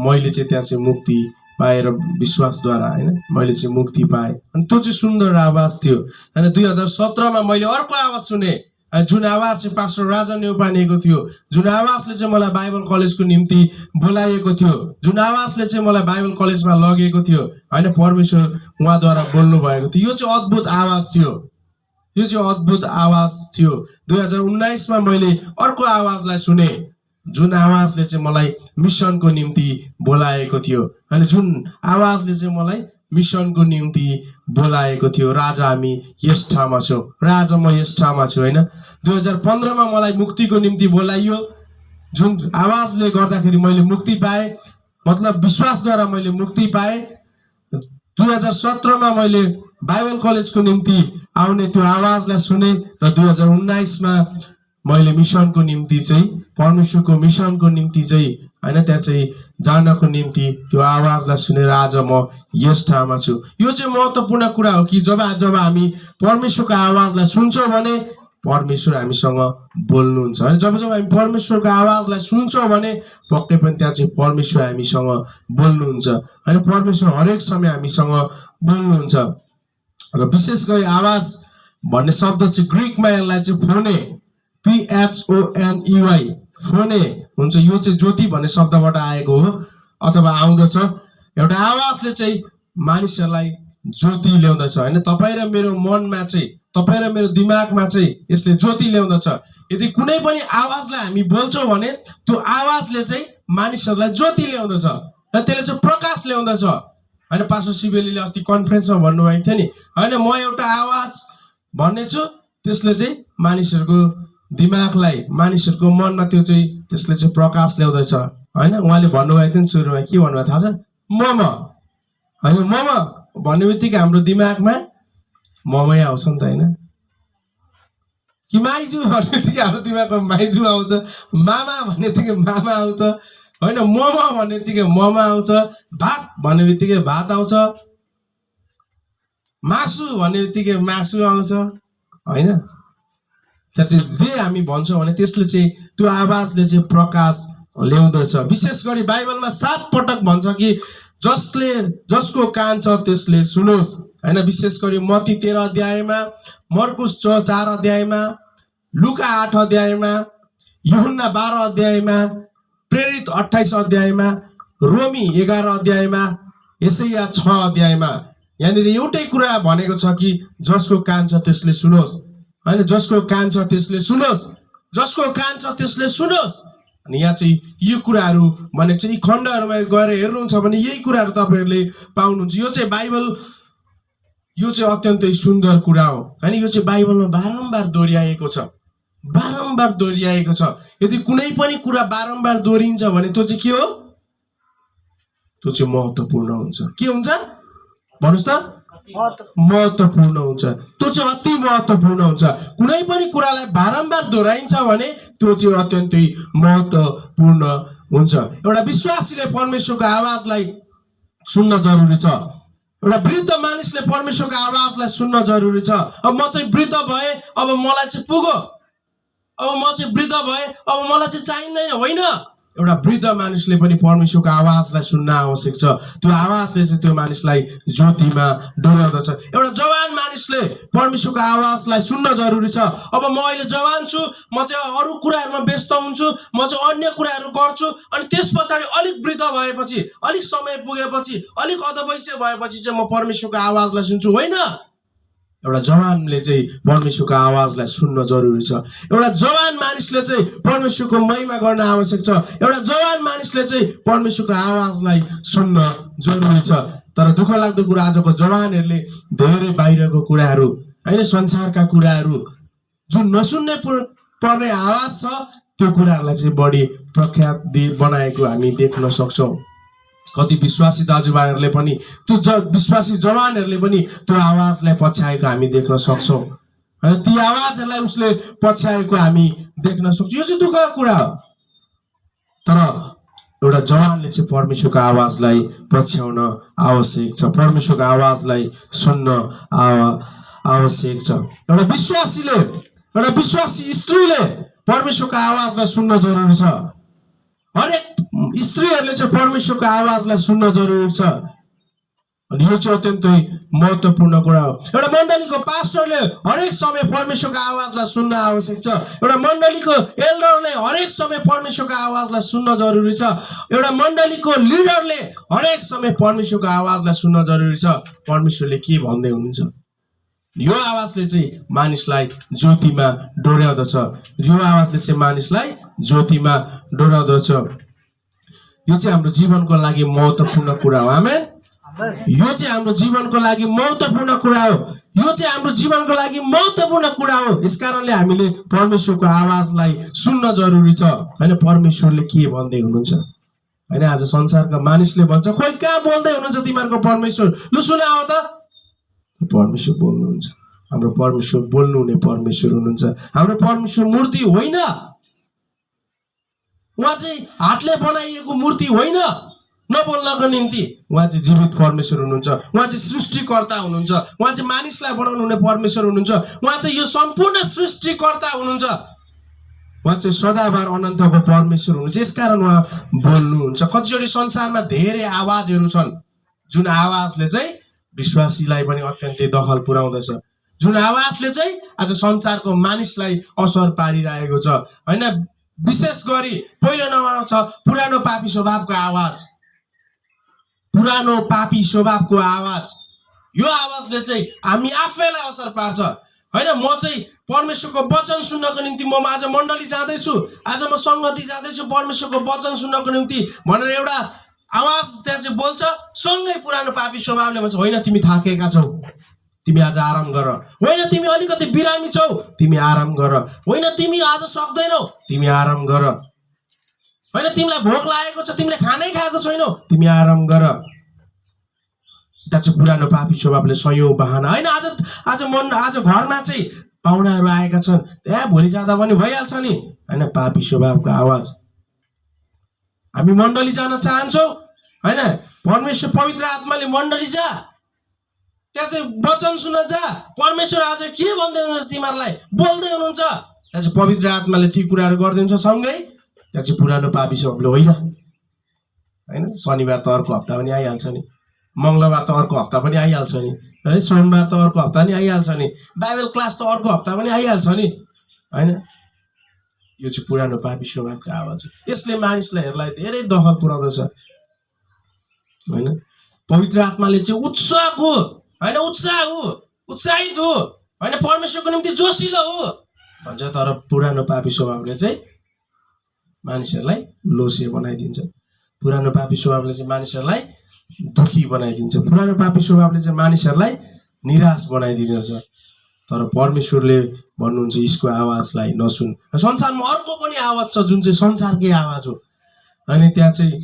मैले चाहिँ त्यहाँ चाहिँ मुक्ति पाएर विश्वासद्वारा हैन मैले चाहिँ मुक्ति पाए अनि त्यो चाहिँ सुन्दर आवाज थियो हैन 2017 मा मैले अर्को आवाज सुने जुन आवाज चाहिँ पास्टर राजा न्यौपानेको थियो, जुन आवाजले चाहिँ मलाई बाइबल कलेजको निम्ति बोलाएको थियो, जुन आवाजले चाहिँ मलाई बाइबल कलेजमा लगेको थियो, होइन, परमेश्वर उहाँद्वारा बोल्नु भएको थियो। यो चाहिँ अद्भुत आवाज थियो, यो चाहिँ अद्भुत आवाज थियो। 2019 मा मैले अर्को आवाजलाई सुने, जुन आवाजले चाहिँ मलाई मिसनको निम्ति बोलाएको थियो, होइन, जुन आवाजले चाहिँ मलाई मिसनको निम्ति बोलाएको थियो। राजा हामी यस ठाउँमा छौँ, राजा म यस ठाउँमा छु, होइन। 2015 मा मलाई मुक्तिको निम्ति बोलाइयो, जुन आवाजले गर्दाखेरि मैले मुक्ति पाएँ, मतलब विश्वासद्वारा मैले मुक्ति पाएँ। 2017 मा मैले बाइबल कलेजको निम्ति आउने त्यो आवाजलाई सुने र 2019 मा मैले मिसनको निम्ति चाहिँ, परमेश्वरको मिसनको निम्ति चाहिँ, होइन, त्यहाँ चाहिँ जानको निम्ति त्यो आवाजलाई सुनेर आज म यस ठाउँमा छु। यो चाहिँ महत्त्वपूर्ण कुरा हो कि जब हामी परमेश्वरको आवाजलाई सुन्छौँ भने परमेश्वर हामीसँग बोल्नुहुन्छ, होइन। जब हामी परमेश्वरको आवाजलाई सुन्छौँ भने पक्कै पनि त्यहाँ चाहिँ परमेश्वर हामीसँग बोल्नुहुन्छ, होइन। परमेश्वर हरेक समय हामीसँग बोल्नुहुन्छ। र विशेष गरी आवाज भन्ने शब्द चाहिँ ग्रिकमा यसलाई चाहिँ फोने, PHONEY, फोने हुन्छ। यो चाहिँ ज्योति भन्ने शब्दबाट आएको हो अथवा आउँदछ। एउटा आवाजले चाहिँ मानिसहरूलाई ज्योति ल्याउँदछ, होइन। तपाईँ र मेरो मनमा चाहिँ, तपाईँ र मेरो दिमागमा चाहिँ यसले ज्योति ल्याउँदछ। यदि कुनै पनि आवाजलाई हामी बोल्छौँ भने त्यो आवाजले चाहिँ मानिसहरूलाई ज्योति ल्याउँदछ र त्यसले चाहिँ प्रकाश ल्याउँदछ, होइन। पास्टर शिवेलीले अस्ति कन्फरेन्समा भन्नुभएको थियो नि, होइन, म एउटा आवाज भन्नेछु, त्यसले चाहिँ मानिसहरूको दिमागलाई, मानिसहरूको मनमा त्यो चाहिँ त्यसले चाहिँ प्रकाश ल्याउँदछ, होइन। उहाँले भन्नुभएको थियो नि सुरुमा, के भन्नुभयो थाहा छ? मम, होइन। मम भन्ने बित्तिकै हाम्रो दिमागमा ममै आउँछ नि त, होइन। कि माइजू भन्ने बित्तिकै हाम्रो दिमागमा माइजू आउँछ, मामा भन्ने बित्तिकै मामा आउँछ, होइन। मम भन्ने बित्तिकै मम आउँछ, भात भन्ने बित्तिकै भात आउँछ, मासु भन्ने बित्तिकै मासु आउँछ, होइन। त्यहाँ चाहिँ जे हामी भन्छौँ भने त्यसले चाहिँ, त्यो आवाजले चाहिँ प्रकाश ल्याउँदछ। विशेष गरी बाइबलमा 7 पटक भन्छ कि जसको कान छ त्यसले सुनोस्, होइन। विशेष गरी मत्ती 13 अध्यायमा, मर्कुस 4 अध्यायमा, लुका 8 अध्यायमा, यूहन्ना 12 अध्यायमा, प्रेरित 28 अध्यायमा, रोमी 11 अध्यायमा, यशाया 6 अध्यायमा, यहाँनिर एउटै कुरा भनेको छ कि जसको कान छ त्यसले सुनोस्, होइन। जसको कान छ त्यसले सुनोस्, जसको कान छ त्यसले सुनोस्। अनि यहाँ चाहिँ यो कुराहरू भनेको चाहिँ यी खण्डहरूमा गएर हेर्नुहुन्छ भने यही कुराहरू तपाईँहरूले पाउनुहुन्छ। यो चाहिँ बाइबल, यो चाहिँ अत्यन्तै सुन्दर कुरा हो, होइन। यो चाहिँ बाइबलमा बारम्बार दोहोऱ्याएको छ, बारम्बार दोहोऱ्याएको छ। यदि कुनै पनि कुरा बारम्बार दोहोरिन्छ भने त्यो चाहिँ के हो? त्यो चाहिँ महत्त्वपूर्ण हुन्छ। के हुन्छ भन्नुहोस् त? महत्त्वपूर्ण हुन्छ। त्यो चाहिँ अति महत्त्वपूर्ण हुन्छ। कुनै पनि कुरालाई बारम्बार दोहोऱ्याइन्छ भने त्यो चाहिँ अत्यन्तै महत्त्वपूर्ण हुन्छ। एउटा विश्वासीले परमेश्वरको आवाजलाई सुन्न जरुरी छ। एउटा वृद्ध मानिसले परमेश्वरको आवाजलाई सुन्न जरुरी छ। अब म चाहिँ वृद्ध भए, अब मलाई चाहिँ पुग्यो, अब म चाहिँ वृद्ध भए, अब मलाई चाहिँ चाहिँदैन, होइन। एउटा वृद्ध मानिसले पनि परमेश्वरको आवाजलाई सुन्न आवश्यक छ। त्यो आवाजले चाहिँ त्यो मानिसलाई ज्योतिमा डोर्याउँदछ। एउटा जवान मानिसले परमेश्वरको आवाजलाई सुन्न जरुरी छ। अब म अहिले जवान छु, म चाहिँ अरू कुराहरूमा व्यस्त हुन्छु, म चाहिँ अन्य कुराहरू गर्छु, अनि त्यस पछाडि अलिक वृद्ध भएपछि, अलिक समय पुगेपछि, अलिक अधवैँसे भएपछि चाहिँ म परमेश्वरको आवाजलाई सुन्छु, होइन। एउटा जवानले चाहिँ परमेश्वरको आवाजलाई सुन्न जरुरी छ। एउटा जवान मानिसले चाहिँ परमेश्वरको महिमा गर्न आवश्यक छ। एउटा जवान मानिसले चाहिँ परमेश्वरको आवाजलाई सुन्न जरुरी छ। तर दुःख लाग्दो कुरा, आजको जवानहरूले धेरै बाहिरको कुराहरू, होइन, संसारका कुराहरू, जुन नसुन्ने पर्ने आवाज छ, त्यो कुराहरूलाई चाहिँ बढी प्रख्यात बनाएको हामी देख्न सक्छौँ। कति विश्वासी दाजुभाइहरूले पनि, त्यो विश्वासी जवानहरूले पनि त्यो आवाजलाई पछ्याएको हामी देख्न सक्छौँ, होइन। ती आवाजहरूलाई उसले पछ्याएको हामी देख्न सक्छौँ। यो चाहिँ दुःखको कुरा हो। तर एउटा जवानले चाहिँ परमेश्वरको आवाजलाई पछ्याउन आवश्यक छ, परमेश्वरको आवाजलाई सुन्न आवश्यक छ। एउटा विश्वासीले, एउटा विश्वासी स्त्रीले परमेश्वरको आवाजलाई सुन्न जरुरी छ। हरेक स्त्रीहरूले चाहिँ परमेश्वरको आवाजलाई सुन्न जरुरी छ। अनि यो चाहिँ अत्यन्तै महत्त्वपूर्ण कुरा हो। एउटा मण्डलीको पास्टरले हरेक समय परमेश्वरको आवाजलाई सुन्न आवश्यक छ। एउटा मण्डलीको एल्डरले हरेक समय परमेश्वरको आवाजलाई सुन्न जरुरी छ। एउटा मण्डलीको लिडरले हरेक समय परमेश्वरको आवाजलाई सुन्न जरुरी छ। परमेश्वरले के भन्दै हुनुहुन्छ, यो आवाजले चाहिँ मानिसलाई ज्योतिमा डोर्याउँदछ। यो आवाजले चाहिँ मानिसलाई ज्योतिमा डोर्याउँदछ। यो चाहिँ हाम्रो जीवनको लागि महत्त्वपूर्ण कुरा हो। आमेन। यो चाहिँ हाम्रो जीवनको लागि महत्त्वपूर्ण कुरा हो। यो चाहिँ हाम्रो जीवनको लागि महत्त्वपूर्ण कुरा हो। यसकारणले हामीले परमेश्वरको आवाजलाई सुन्न जरुरी छ। हैन, परमेश्वरले के भन्दै हुनुहुन्छ। हैन, आज संसारका मानिसले भन्छ खोइ कहाँ बोल्दै हुनुहुन्छ तिमीहरूको परमेश्वर, लु सुनाओ त। परमेश्वर बोल्नुहुन्छ। हाम्रो परमेश्वर बोल्नु हुने परमेश्वर हुनुहुन्छ। हाम्रो परमेश्वर मूर्ति होइन, उहाँ चाहिँ हातले बनाइएको मूर्ति होइन नबोल्नको निम्ति। उहाँ चाहिँ जीवित परमेश्वर हुनुहुन्छ। उहाँ चाहिँ सृष्टिकर्ता हुनुहुन्छ। उहाँ चाहिँ मानिसलाई बनाउनु हुने परमेश्वर हुनुहुन्छ। उहाँ चाहिँ यो सम्पूर्ण सृष्टिकर्ता हुनुहुन्छ। उहाँ चाहिँ सदाबार अनन्तको परमेश्वर हुनुहुन्छ। यसकारण उहाँ बोल्नुहुन्छ। कतिचोटि संसारमा धेरै आवाजहरू छन् जुन आवाजले चाहिँ विश्वासीलाई पनि अत्यन्तै दखल पुर्याउँदछ, जुन आवाजले चाहिँ आज संसारको मानिसलाई असर पारिरहेको छ। हैन, विशेष गरी पहिलो नम्बरमा छ पुरानो पापी स्वभावको आवाज। पुरानो पापी स्वभावको आवाज, यो आवाजले चाहिँ हामी आफैलाई असर पार्छ। हैन, म चाहिँ परमेश्वरको वचन सुन्नको निम्ति म आज मण्डली जाँदैछु, आज म संगति जाँदैछु परमेश्वरको वचन सुन्नको निम्ति भनेर एउटा आवाज त्यहाँ चाहिँ बोल्छ। सँगै पुरानो पापी स्वभावले भन्छ होइन तिमी थाकेका छौ, तिमी आज आराम गर। होइन तिमी अलिकति बिरामी छौ, तिमी आराम गर। होइन तिमी आज सक्दैनौ, तिमी आराम गर। होइन तिमीलाई भोक लागेको छ, तिमीले खानै खाएको छैनौ, तिमी आराम गर। त्यहाँ चाहिँ पुरानो पापी स्वभावले सयौं बहाना। होइन आज घरमा चाहिँ पाहुनाहरू आएका छन्, त्यहाँ भोलि जाँदा पनि भइहाल्छ नि। होइन, पापी स्वभावको आवाज। हामी मण्डली जान चाहन्छौँ, होइन परमेश्वर पवित्र आत्माले मण्डली जा, त्यहाँ चाहिँ वचन सुन्न जा। परमेश्वर आज के भन्दै हुनुहुन्छ तिमीहरूलाई बोल्दै हुनुहुन्छ। त्यहाँ चाहिँ पवित्र आत्माले ती कुराहरू गरिदिन्छ। सँगै त्यहाँ चाहिँ पुरानो पापी स्वभावले होइन, होइन शनिबार त अर्को हप्ता पनि आइहाल्छ नि, मङ्गलबार त अर्को हप्ता पनि आइहाल्छ नि, है सोमबार त अर्को हप्ता नि आइहाल्छ नि, बाइबल क्लास त अर्को हप्ता पनि आइहाल्छ नि। होइन, यो चाहिँ पुरानो पापी स्वभावको आवाज हो। यसले मानिसलाई धेरै दखल पुर्याउँदछ। होइन, पवित्र आत्माले चाहिँ उत्साहको, होइन उत्साहित हो, होइन परमेश्वरको निम्ति जोसिलो हो भन्छ। तर पुरानो पापी स्वभावले चाहिँ मानिसहरूलाई लोसे बनाइदिन्छ। पुरानो पापी स्वभावले चाहिँ मानिसहरूलाई दुखी बनाइदिन्छ। पुरानो पापी स्वभावले चाहिँ मानिसहरूलाई निराश बनाइदिन्छ। तर परमेश्वरले भन्नुहुन्छ यसको आवाजलाई नसुन। संसारमा अर्को पनि आवाज छ जुन चाहिँ संसारकै आवाज हो। अनि त्यहाँ चाहिँ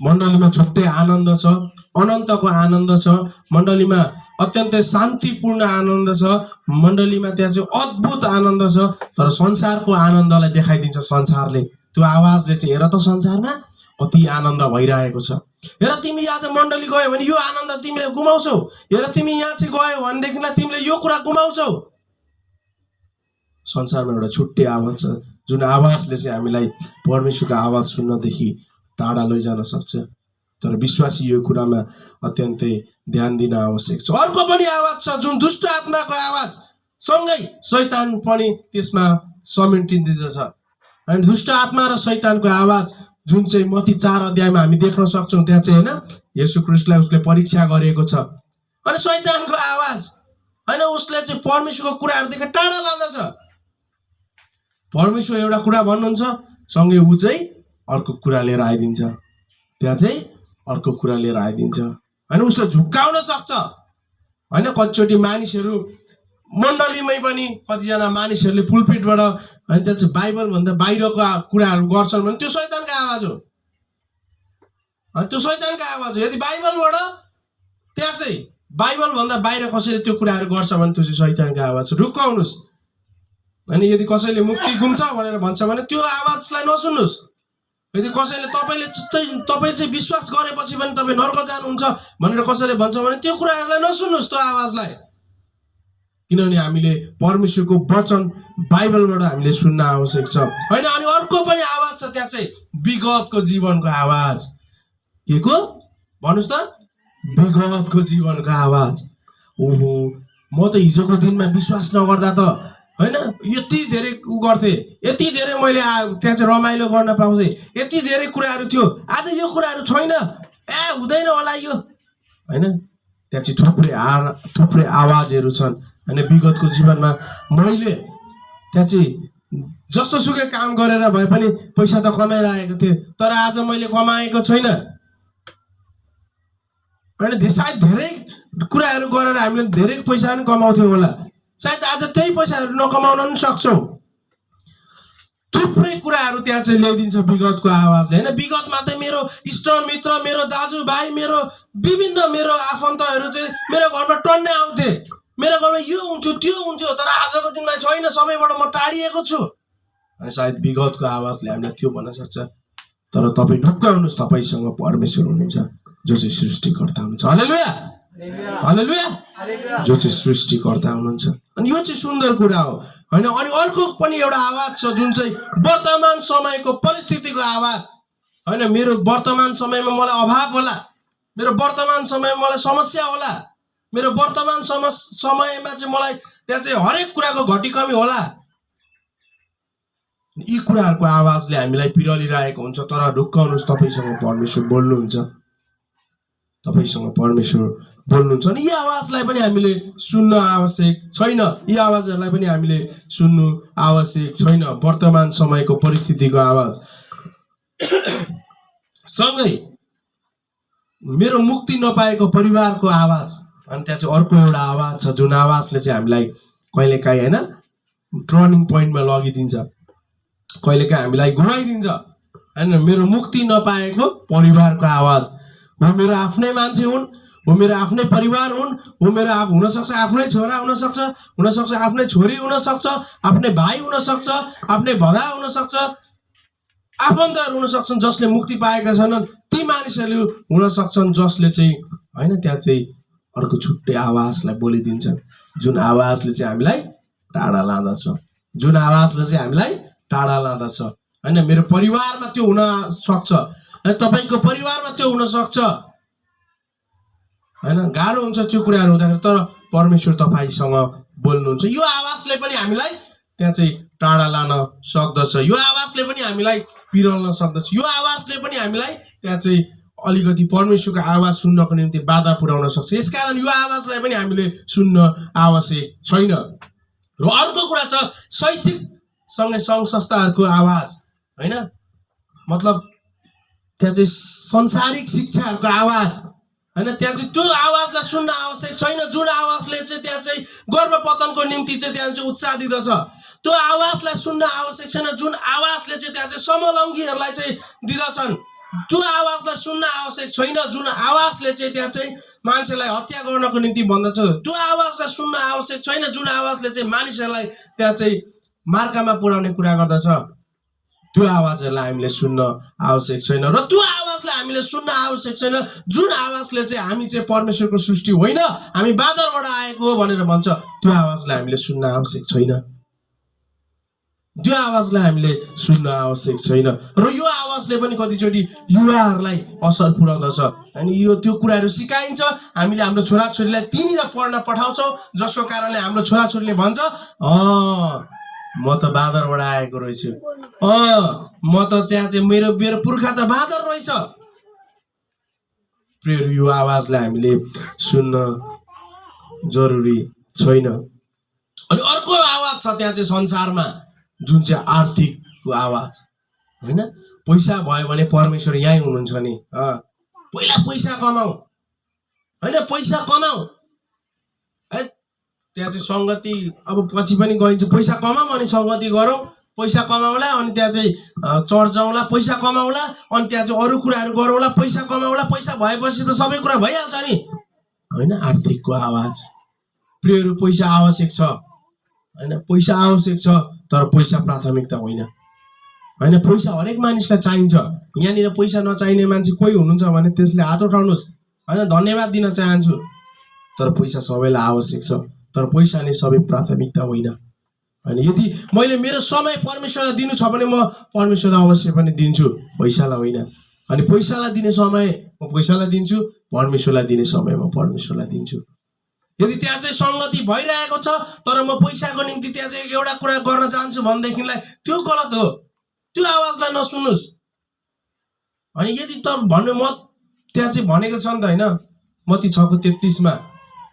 मण्डलीमा छुट्टै आनन्द छ, अनन्तको आनन्द छ। मण्डलीमा अत्यन्तै शान्तिपूर्ण आनन्द छ। मण्डलीमा त्यहाँ चाहिँ अद्भुत आनन्द छ। तर संसारको आनन्दलाई देखाइदिन्छ संसारले। त्यो आवाजले चाहिँ हेर त संसारमा कति आनन्द भइरहेको छ, हेर तिमी आज मण्डली गयो भने यो आनन्द तिमीले गुमाउँछौ, हेर तिमी यहाँ चाहिँ गयो भनेदेखिलाई तिमीले यो कुरा गुमाउँछौ। संसारमा एउटा छुट्टै आवाज छ जुन आवाजले चाहिँ हामीलाई परमेश्वरको आवाज सुन्नदेखि टाढा लैजान सक्छ। तर विश्वासी यो कुरामा अत्यन्तै ध्यान दिन आवश्यक छ। अर्को पनि आवाज छ जुन दुष्ट आत्माको आवाज, सँगै शैतान पनि त्यसमा समेटिँदछ। अनि दुष्ट आत्मा र शैतानको आवाज जुन चाहिँ मत्ती 4 अध्यायमा हामी देख्न सक्छौँ। त्यहाँ चाहिँ होइन येशू ख्रीष्टलाई उसले परीक्षा गरेको छ। अनि शैतानको आवाज, होइन उसले चाहिँ परमेश्वरको कुराहरूदेखि टाढा लाँदछ। परमेश्वर एउटा कुरा भन्नुहुन्छ, सँगै ऊ चाहिँ अर्को कुरा लिएर आइदिन्छ। त्यहाँ चाहिँ अर्को कुरा लिएर आइदिन्छ। होइन उसले झुक्काउन सक्छ। होइन कतिचोटि मानिसहरू मण्डलीमै पनि कतिजना मानिसहरूले पुलपिटबाट होइन त्यहाँ चाहिँ बाइबलभन्दा बाहिरको कुराहरू गर्छन् भने त्यो शैतानको आवाज हो। त्यो शैतानको आवाज हो। यदि बाइबलबाट त्यहाँ चाहिँ बाइबलभन्दा बाहिर कसैले त्यो कुराहरू गर्छ भने त्यो चाहिँ शैतानको आवाज हो। रुकाउनुहोस्। अनि यदि कसैले मुक्ति गुम्छ भनेर भन्छ भने त्यो आवाजलाई नसुन्नुहोस्। यदि कसैले तपाईँ चाहिँ विश्वास गरेपछि पनि तपाईँ नर्क जानुहुन्छ भनेर कसैले भन्छ भने त्यो कुराहरूलाई नसुन्नुहोस् त्यो आवाजलाई। किनभने हामीले परमेश्वरको वचन बाइबलबाट हामीले सुन्न आवश्यक छ। होइन, अनि अर्को पनि आवाज छ त्यहाँ चाहिँ विगतको जीवनको आवाज। के को भन्नुहोस् त? विगतको जीवनको आवाज। ओहो, म त हिजोको दिनमा विश्वास नगर्दा त हैन यति धेरै उ गर्थे, यति धेरै मैले त्यहाँ चाहिँ रमाइलो गर्न पाउँथे, यति धेरै कुराहरू थियो, आज यो कुराहरू छैन, हुँदैन होला यो हैन। त्यहाँ चाहिँ थुप्रै आवाजहरू छन् हैन। विगतको जीवनमा मैले त्यहाँ चाहिँ जस्तो सुकै काम गरेर भए पनि पैसा त कमाइरहेको थिएँ, तर आज मैले कमाएको छैन हैन। सायद धेरै कुराहरू गरेर हामीले धेरै पैसा पनि कमाउँथ्यौँ होला, सायद आज त्यही पैसाहरू नकमाउन पनि सक्छौँ। थुप्रै कुराहरू त्यहाँ चाहिँ ल्याइदिन्छ विगतको आवाजले हैन। विगतमा त मेरो इष्टमित्र, मेरो दाजुभाइ, मेरो विभिन्न मेरो आफन्तहरू चाहिँ मेरो घरमा टन्ने आउँथे, मेरो घरमा यो हुन्थ्यो त्यो हुन्थ्यो, तर आजको दिनमा छैन, सबैबाट म टाढिएको छु। अनि सायद विगतको आवाजले हामीलाई त्यो भन्न सक्छ, तर तपाईँ ढुक्क हुनुहोस्, तपाईँसँग परमेश्वर हुनुहुन्छ जो चाहिँ सृष्टिकर्ता हुनुहुन्छ। हालेलुया, हालेलुया, जो चाहिँ सृष्टिकर्ता हुनुहुन्छ। अनि यो चाहिँ सुन्दर कुरा हो हैन। अनि अर्को पनि एउटा आवाज छ जुन चाहिँ वर्तमान समयको परिस्थितिको आवाज हैन। मेरो वर्तमान समयमा मलाई अभाव होला, मेरो वर्तमान समयमा मलाई समस्या होला, मेरो वर्तमान समयमा चाहिँ मलाई त्यहाँ चाहिँ हरेक कुराको घटी कमी होला। यी कुराहरूको आवाजले हामीलाई पिरलिरहेको हुन्छ, तर ढुक्क हुनुहोस्, तपाईँसँग परमेश्वर बोल्नुहुन्छ, तपाईँसँग परमेश्वर बोल्नुहुन्छ। अनि यी आवाजलाई पनि हामीले सुन्न आवश्यक छैन, यी आवाजहरूलाई पनि हामीले सुन्नु आवश्यक छैन। वर्तमान समयको परिस्थितिको आवाज सँगै मेरो मुक्ति नपाएको परिवारको आवाज। अनि त्यहाँ चाहिँ अर्को एउटा आवाज छ जुन आवाजले चाहिँ हामीलाई कहिलेकाहीँ हैन टर्निङ पोइन्टमा लगिदिन्छ, कहिलेकाहीँ हामीलाई घुमाइदिन्छ हैन। मेरो मुक्ति नपाएको परिवारको आवाज हो, मेरो आफ्नै मान्छे हुन्, हो मेरो आफ्नै परिवार हुन्, हो मेरो हुनसक्छ आफ्नै छोरा हुनसक्छ आफ्नै छोरी हुनसक्छ, आफ्नै भाइ हुनसक्छ, आफ्नै भदा हुनसक्छ, आफन्तहरू हुनसक्छन् जसले मुक्ति पाएका छैनन्, ती मानिसहरू हुनसक्छन् जसले चाहिँ हैन त्यहाँ चाहिँ अर्को छुट्टै आवाजलाई बोलिदिन्छन्, जुन आवाजले चाहिँ हामीलाई टाढा लाँदछ, जुन आवाजले चाहिँ हामीलाई टाढा लाँदछ हैन। मेरो परिवारमा त्यो हुन सक्छ, तपाईँको परिवारमा त्यो हुन सक्छ हैन। गाह्रो हुन्छ त्यो कुराहरू हुँदाखेरि, तर परमेश्वर तपाईँसँग बोल्नुहुन्छ। यो आवाजले पनि हामीलाई त्यहाँ चाहिँ टाढा लान सक्दछ, यो आवाजले पनि हामीलाई पिरल्न सक्दछ, यो आवाजले पनि हामीलाई त्यहाँ चाहिँ अलिकति परमेश्वरको आवाज सुन्नको निम्ति बाधा पुर्याउन सक्छ। यसकारण यो आवाजलाई पनि हामीले सुन्न आवश्यक छैन। र अर्को कुरा छ शैक्षिक सँगै सङ्घ संस्थाहरूको आवाज हैन, मतलब त्यहाँ चाहिँ संसारिक शिक्षाहरूको आवाज हैन। त्यहाँ चाहिँ त्यो आवाजलाई सुन्न आवश्यक छैन, जुन आवाजले चाहिँ त्यहाँ चाहिँ गर्भपतनको निम्ति चाहिँ त्यहाँ चाहिँ उत्साह दिँदछ, त्यो आवाजलाई सुन्न आवश्यक छैन, जुन आवाजले चाहिँ त्यहाँ चाहिँ समलङ्गीहरूलाई चाहिँ दिँदछन्, त्यो आवाजलाई सुन्न आवश्यक छैन, जुन आवाजले चाहिँ त्यहाँ चाहिँ मान्छेलाई हत्या गर्नको निम्ति भन्दछ, त्यो आवाजलाई सुन्न आवश्यक छैन, जुन आवाजले चाहिँ मानिसहरूलाई त्यहाँ चाहिँ मार्कामा पुर्याउने कुरा गर्दछ, त्यो आवाजहरूलाई हामीले सुन्न आवश्यक छैन। र त्यो आवाजलाई हामीले सुन्न आवश्यक छैन जुन आवाजले चाहिँ हामी चाहिँ परमेश्वरको सृष्टि होइन, हामी बादरबाट आएको हो भनेर भन्छ, त्यो आवाजलाई हामीले सुन्न आवश्यक छैन, त्यो आवाजलाई हामीले सुन्न आवश्यक छैन। र यो आवाजले पनि कतिचोटि युवाहरूलाई असर पुर्याउँदछ। अनि यो त्यो कुराहरू सिकाइन्छ, हामीले हाम्रो छोराछोरीलाई त्यहीँनिर पढ्न पठाउँछौँ, जसको कारणले हाम्रो छोराछोरीले भन्छ म त बादरबाट आएको रहेछु, म त त्यहाँ चाहिँ मेरो पुर्खा त बादर रहेछ। प्रियहरू, यो आवाजलाई हामीले सुन्न जरुरी छैन। अनि अर्को आवाज छ त्यहाँ चाहिँ संसारमा, जुन चाहिँ आर्थिकको आवाज हैन। पैसा भयो भने परमेश्वर यहीँ हुनुहुन्छ नि, पहिला पैसा कमाऊ हैन, पैसा कमाऊ है। त्यहाँ चाहिँ सङ्गति अब पछि पनि गइन्छ, पैसा कमाऊ अनि सङ्गति गरौँ, पैसा कमाउला अनि त्यहाँ चाहिँ चर्च जाउँला, पैसा कमाउला अनि त्यहाँ चाहिँ अरू कुराहरू गरौँला, पैसा कमाउला, पैसा भएपछि त सबै कुरा भइहाल्छ नि हैन। आर्थिकको आवाज। प्रियहरू, पैसा आवश्यक छ हैन, पैसा आवश्यक छ, तर पैसा प्राथमिकता होइन हैन। पैसा हरेक मानिसलाई चाहिन्छ। यहाँनिर पैसा नचाहिने मान्छे कोही हुनुहुन्छ भने त्यसले हात उठाउनुहोस् हैन, धन्यवाद दिन चाहन्छु। तर पैसा सबैलाई आवश्यक छ, तर पैसा नै सबै प्राथमिकता होइन हैन। यदि मैले मेरो समय परमेश्वरलाई दिनु छ भने म परमेश्वरलाई अवश्य पनि दिन्छु, पैसालाई होइन। अनि पैसालाई दिने समय म पैसालाई दिन्छु, परमेश्वरलाई दिने समयमा परमेश्वरलाई दिन्छु। यदि त्यहाँ चाहिँ संगति भइरहेको छ तर म पैसाको निम्ति त्यहाँ चाहिँ एउटा कुरा गर्न चाहन्छु भनेदेखिलाई त्यो गलत हो। त्यो आवाजलाई नसुन्नुस्। अनि यदि त भन्नु म त्यहाँ चाहिँ भनेको छ नि त होइन, मत्ती 6:33 मा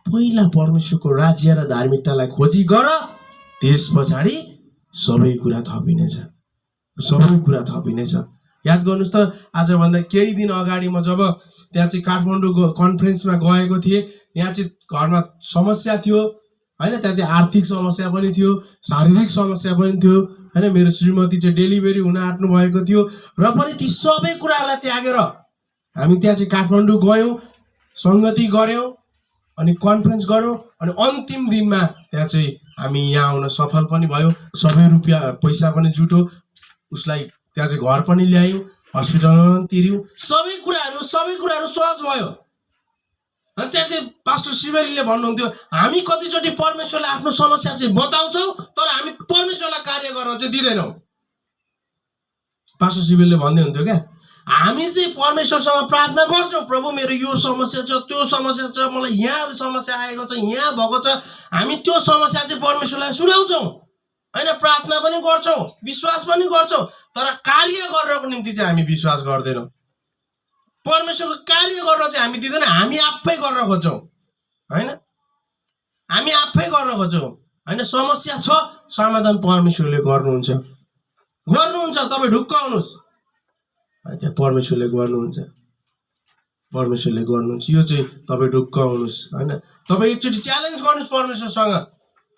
पहिला परमेश्वरको राज्य र धार्मिकतालाई खोजी गर, त्यस पछाडि सबै कुरा थपिनेछ, सबै कुरा थपिनेछ। याद गर्नुहोस् त, आजभन्दा केही दिन अगाडि म जब त्यहाँ चाहिँ काठमाडौँको कन्फरेन्समा गएको थिएँ, यहाँ चाहिँ घरमा समस्या थियो होइन, त्यहाँ चाहिँ आर्थिक समस्या पनि थियो, शारीरिक समस्या पनि थियो होइन। मेरो श्रीमती चाहिँ डेलिभरी हुन आँट्नु भएको थियो र पनि ती सबै कुराहरूलाई त्यागेर हामी त्यहाँ चाहिँ काठमाडौँ गयौँ, सङ्गति गऱ्यौँ अनि कन्फरेन्स गऱ्यौँ। अनि अन्तिम दिनमा त्यहाँ चाहिँ हामी यहाँ आउन सफल पनि भयो। सबै रुपियाँ पैसा पनि जुट्यो, उसलाई त्यहाँ चाहिँ घर पनि ल्यायौँ, हस्पिटलमा पनि तिर्यौँ, सबै कुराहरू सहज भयो। अनि त्यहाँ चाहिँ पास्टर शिवेलीले भन्नुहुन्थ्यो, हामी कतिचोटि परमेश्वरलाई आफ्नो समस्या चाहिँ बताउँछौँ तर हामी परमेश्वरलाई कार्य गर्न चाहिँ दिँदैनौँ। पास्टर शिवेलीले भन्दै हुन्थ्यो क्या, हामी चाहिँ परमेश्वरसँग प्रार्थना गर्छौँ, प्रभु मेरो यो समस्या छ, त्यो समस्या छ, मलाई यहाँ समस्या आएको छ, यहाँ भएको छ। हामी त्यो समस्या चाहिँ परमेश्वरलाई सुनाउँछौँ होइन, प्रार्थना पनि गर्छौँ, विश्वास पनि गर्छौँ, तर कार्य गर्नको निम्ति चाहिँ हामी विश्वास गर्दैनौँ। परमेश्वरको कार्य गर्न चाहिँ हामी दिँदैन, हामी आफै गर्न खोज्छौँ होइन, हामी आफै गर्न खोज्छौँ होइन। समस्या छ, समाधान परमेश्वरले गर्नुहुन्छ, तपाईँ ढुक्क हुनुहोस्, त्यहाँ परमेश्वरले गर्नुहुन्छ, यो चाहिँ तपाईँ ढुक्क हुनुहोस् होइन। तपाईँ एकचोटि च्यालेन्ज गर्नुहोस् परमेश्वरसँग,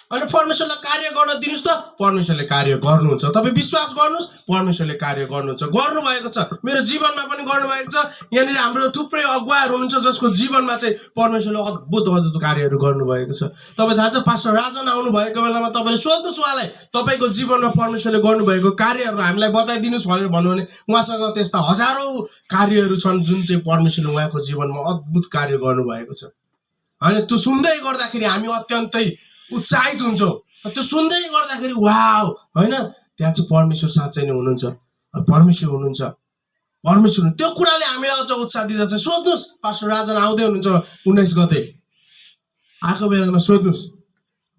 अनि परमेश्वरलाई कार्य गर्न दिनुहोस् त, परमेश्वरले कार्य गर्नुहुन्छ। तपाईँ विश्वास गर्नुहोस्, परमेश्वरले कार्य गर्नुहुन्छ, गर्नुभएको छ, मेरो जीवनमा पनि गर्नुभएको छ। यहाँनिर हाम्रो थुप्रै अगुवाहरू हुनुहुन्छ जसको जीवनमा चाहिँ परमेश्वरले अद्भुत कार्यहरू गर्नुभएको छ। तपाईँ थाहा छ, पास्टर राजन आउनु भएको बेलामा तपाईँले सोध्नुहोस् उहाँलाई, तपाईँको जीवनमा परमेश्वरले गर्नुभएको कार्यहरू हामीलाई बताइदिनुहोस् भनेर भन्नु भने उहाँसँग त्यस्ता हजारौँ कार्यहरू छन् जुन चाहिँ परमेश्वरले उहाँको जीवनमा अद्भुत कार्य गर्नुभएको छ होइन। त्यो सुन्दै गर्दाखेरि हामी अत्यन्तै उत्साहित हुन्छौँ, त्यो सुन्दै गर्दाखेरि वाउ होइन, त्यहाँ चाहिँ परमेश्वर साँच्चै नै हुनुहुन्छ, परमेश्वर त्यो कुराले हामीलाई अझ उत्साह दिँदछ। सोध्नुहोस्, पास्टर राजन आउँदै हुनुहुन्छ 19 गते आएको बेलामा सोध्नुहोस्,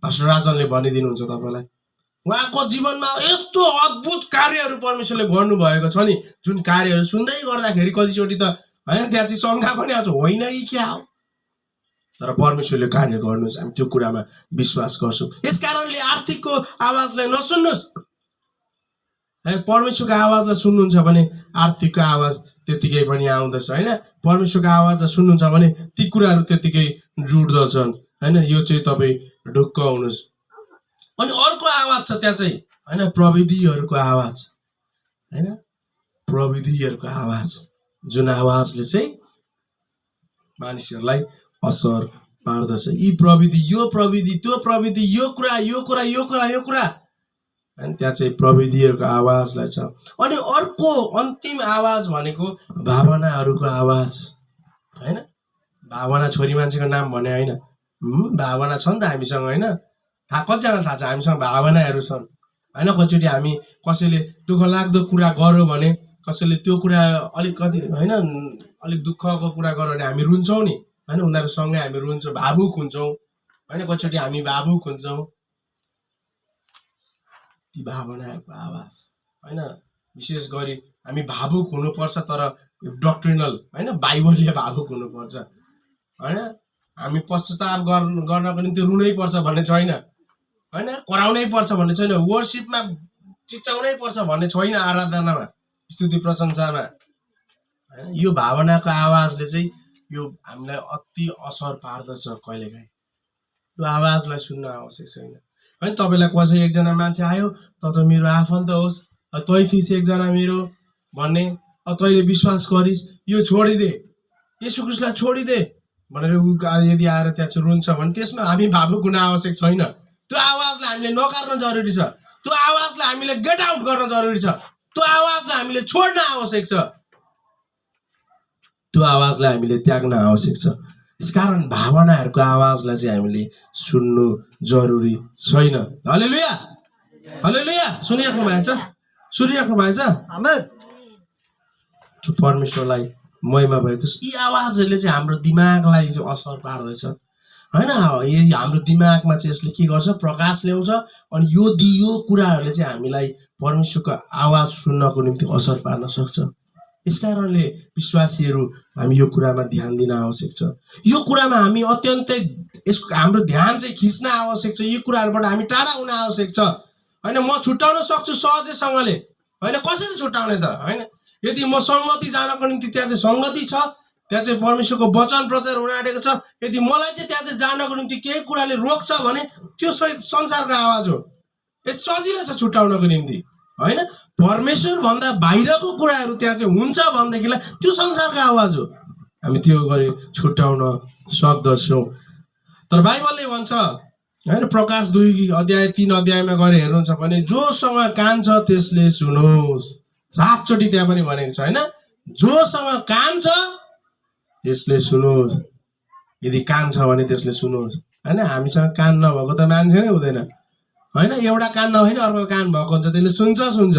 पास्टर राजनले भनिदिनुहुन्छ तपाईँलाई उहाँको जीवनमा यस्तो अद्भुत कार्यहरू परमेश्वरले गर्नुभएको छ नि, जुन कार्यहरू सुन्दै गर्दाखेरि कतिचोटि त होइन त्यहाँ चाहिँ शङ्का पनि आउँछ, होइन कि क्या हो, तर परमेश्वरले कार्य गर्नुहोस्, हामी त्यो कुरामा विश्वास गर्छौँ। यसकारणले आर्थिकको आवाजलाई नसुन्नुहोस्, परमेश्वरको आवाजलाई सुन्नुहुन्छ भने आर्थिकको आवाज त्यतिकै पनि आउँदछ होइन। परमेश्वरको आवाजलाई सुन्नुहुन्छ भने ती कुराहरू त्यतिकै जुट्दछन् होइन। यो चाहिँ तपाईँ ढुक्क हुनुहोस्। अनि अर्को आवाज छ त्यहाँ चाहिँ होइन, प्रविधिहरूको आवाज होइन, प्रविधिहरूको आवाज, जुन आवाजले चाहिँ मानिसहरूलाई असर पार्दछ। यी प्रविधि, यो प्रविधि, त्यो प्रविधि, यो कुरा अनि त्यहाँ चाहिँ प्रविधिहरूको आवाजलाई छ। अनि अर्को अन्तिम आवाज भनेको भावनाहरूको आवाज होइन। भावना छोरी मान्छेको नाम भने होइन, भावना छ नि त हामीसँग होइन। कतिजना थाहा छ हामीसँग भावनाहरू छन् होइन। कतिचोटि हामी कसैले दुःख लाग्दो कुरा गर्यो भने, कसैले त्यो कुरा अलिकति होइन अलिक दुःखको कुरा गर्यो भने हामी रुन्छौँ नि होइन, उनीहरूसँगै हामी रुन्छौँ, भावुक हुन्छौँ होइन। कतिचोटि हामी भावुक हुन्छौँ। ती भावनाहरूको आवाज होइन, विशेष गरी हामी भावुक हुनुपर्छ तर डक्ट्रिनल होइन, बाइबलले भावुक हुनुपर्छ होइन। हामी पश्चाताप गर्नको निम्ति रुनै पर्छ भन्ने छैन होइन, कराउनै पर्छ भन्ने छैन, वर्सिपमा चिच्याउनै पर्छ भन्ने छैन, आराधनामा, स्तुति प्रशंसामा होइन। यो भावनाको आवाजले चाहिँ यो हामीलाई अति असर पार्दछ कहिलेकाहीँ। यो आवाजलाई सुन्न आवश्यक छैन होइन। तपाईँलाई कसै एकजना मान्छे आयो, त मेरो आफन्त होस्, तै थिइस् एकजना मेरो भन्ने, तैँले विश्वास गरिस्, यो छोडिदे, येशू ख्रीष्टलाई छोडिदे भनेर ऊ यदि आएर त्यहाँ चाहिँ रुन्छ भने त्यसमा हामी भावुक हुन आवश्यक छैन। त्यो आवाजलाई हामीले नकार्न जरुरी छ, त्यो आवाजलाई हामीले गेट आउट गर्न जरुरी छ, त्यो आवाजलाई हामीले छोड्न आवश्यक छ, त्यो आवाजलाई हामीले त्याग्न आवश्यक छ। यसकारण भावनाहरूको आवाजलाई चाहिँ हामीले सुन्नु जरुरी छैन। हालेलुया, हालेलुया। सुनिराख्नु भएको छ, आमेन। त्यो परमेश्वरलाई महिमा भएको छ। यी आवाजहरूले चाहिँ हाम्रो दिमागलाई चाहिँ असर पार्दछ होइन। यी हाम्रो दिमागमा चाहिँ यसले के गर्छ, प्रकाश ल्याउँछ। अनि यो कुराहरूले चाहिँ हामीलाई परमेश्वरको आवाज सुन्नको निम्ति असर पार्न सक्छ। यसकारणले विश्वासीहरू हामी यो कुरामा ध्यान दिन आवश्यक छ। यो कुरामा हामी अत्यन्तै हाम्रो ध्यान चाहिँ खिच्न आवश्यक छ। यो कुराहरूबाट हामी टाढा हुन आवश्यक छ होइन। म छुट्याउन सक्छु सहजैसँगले होइन। कसरी छुट्याउने त होइन। यदि म सङ्गति जानको निम्ति त्यहाँ चाहिँ सङ्गति छ, त्यहाँ चाहिँ परमेश्वरको वचन प्रचार हुन आँटेको छ, यदि मलाई चाहिँ त्यहाँ चाहिँ जानको निम्ति केही कुराले रोक्छ भने त्यो संसारको आवाज हो। यस सजिलो छ छुट्याउनको निम्ति होइन। परमेश्वर भन्दा बाहिरको कुराहरू त्यहाँ चाहिँ हुन्छ भनेदेखिलाई त्यो संसारको आवाज हो। हामी त्यो गरी छुट्याउन सक्दछौँ। तर बाइबलले भन्छ होइन, प्रकाश 2:3 गएर हेर्नुहुन्छ भने जोसँग कान छ त्यसले सुनोस्। 7 चोटि त्यहाँ पनि भनेको छ होइन। जोसँग कान छ त्यसले सुनोस्। यदि कान छ भने त्यसले सुनोस् होइन। हामीसँग कान नभएको त मान्छे नै हुँदैन होइन। एउटा कान नभए नि अर्को कान भएको हुन्छ, त्यसले सुन्छ।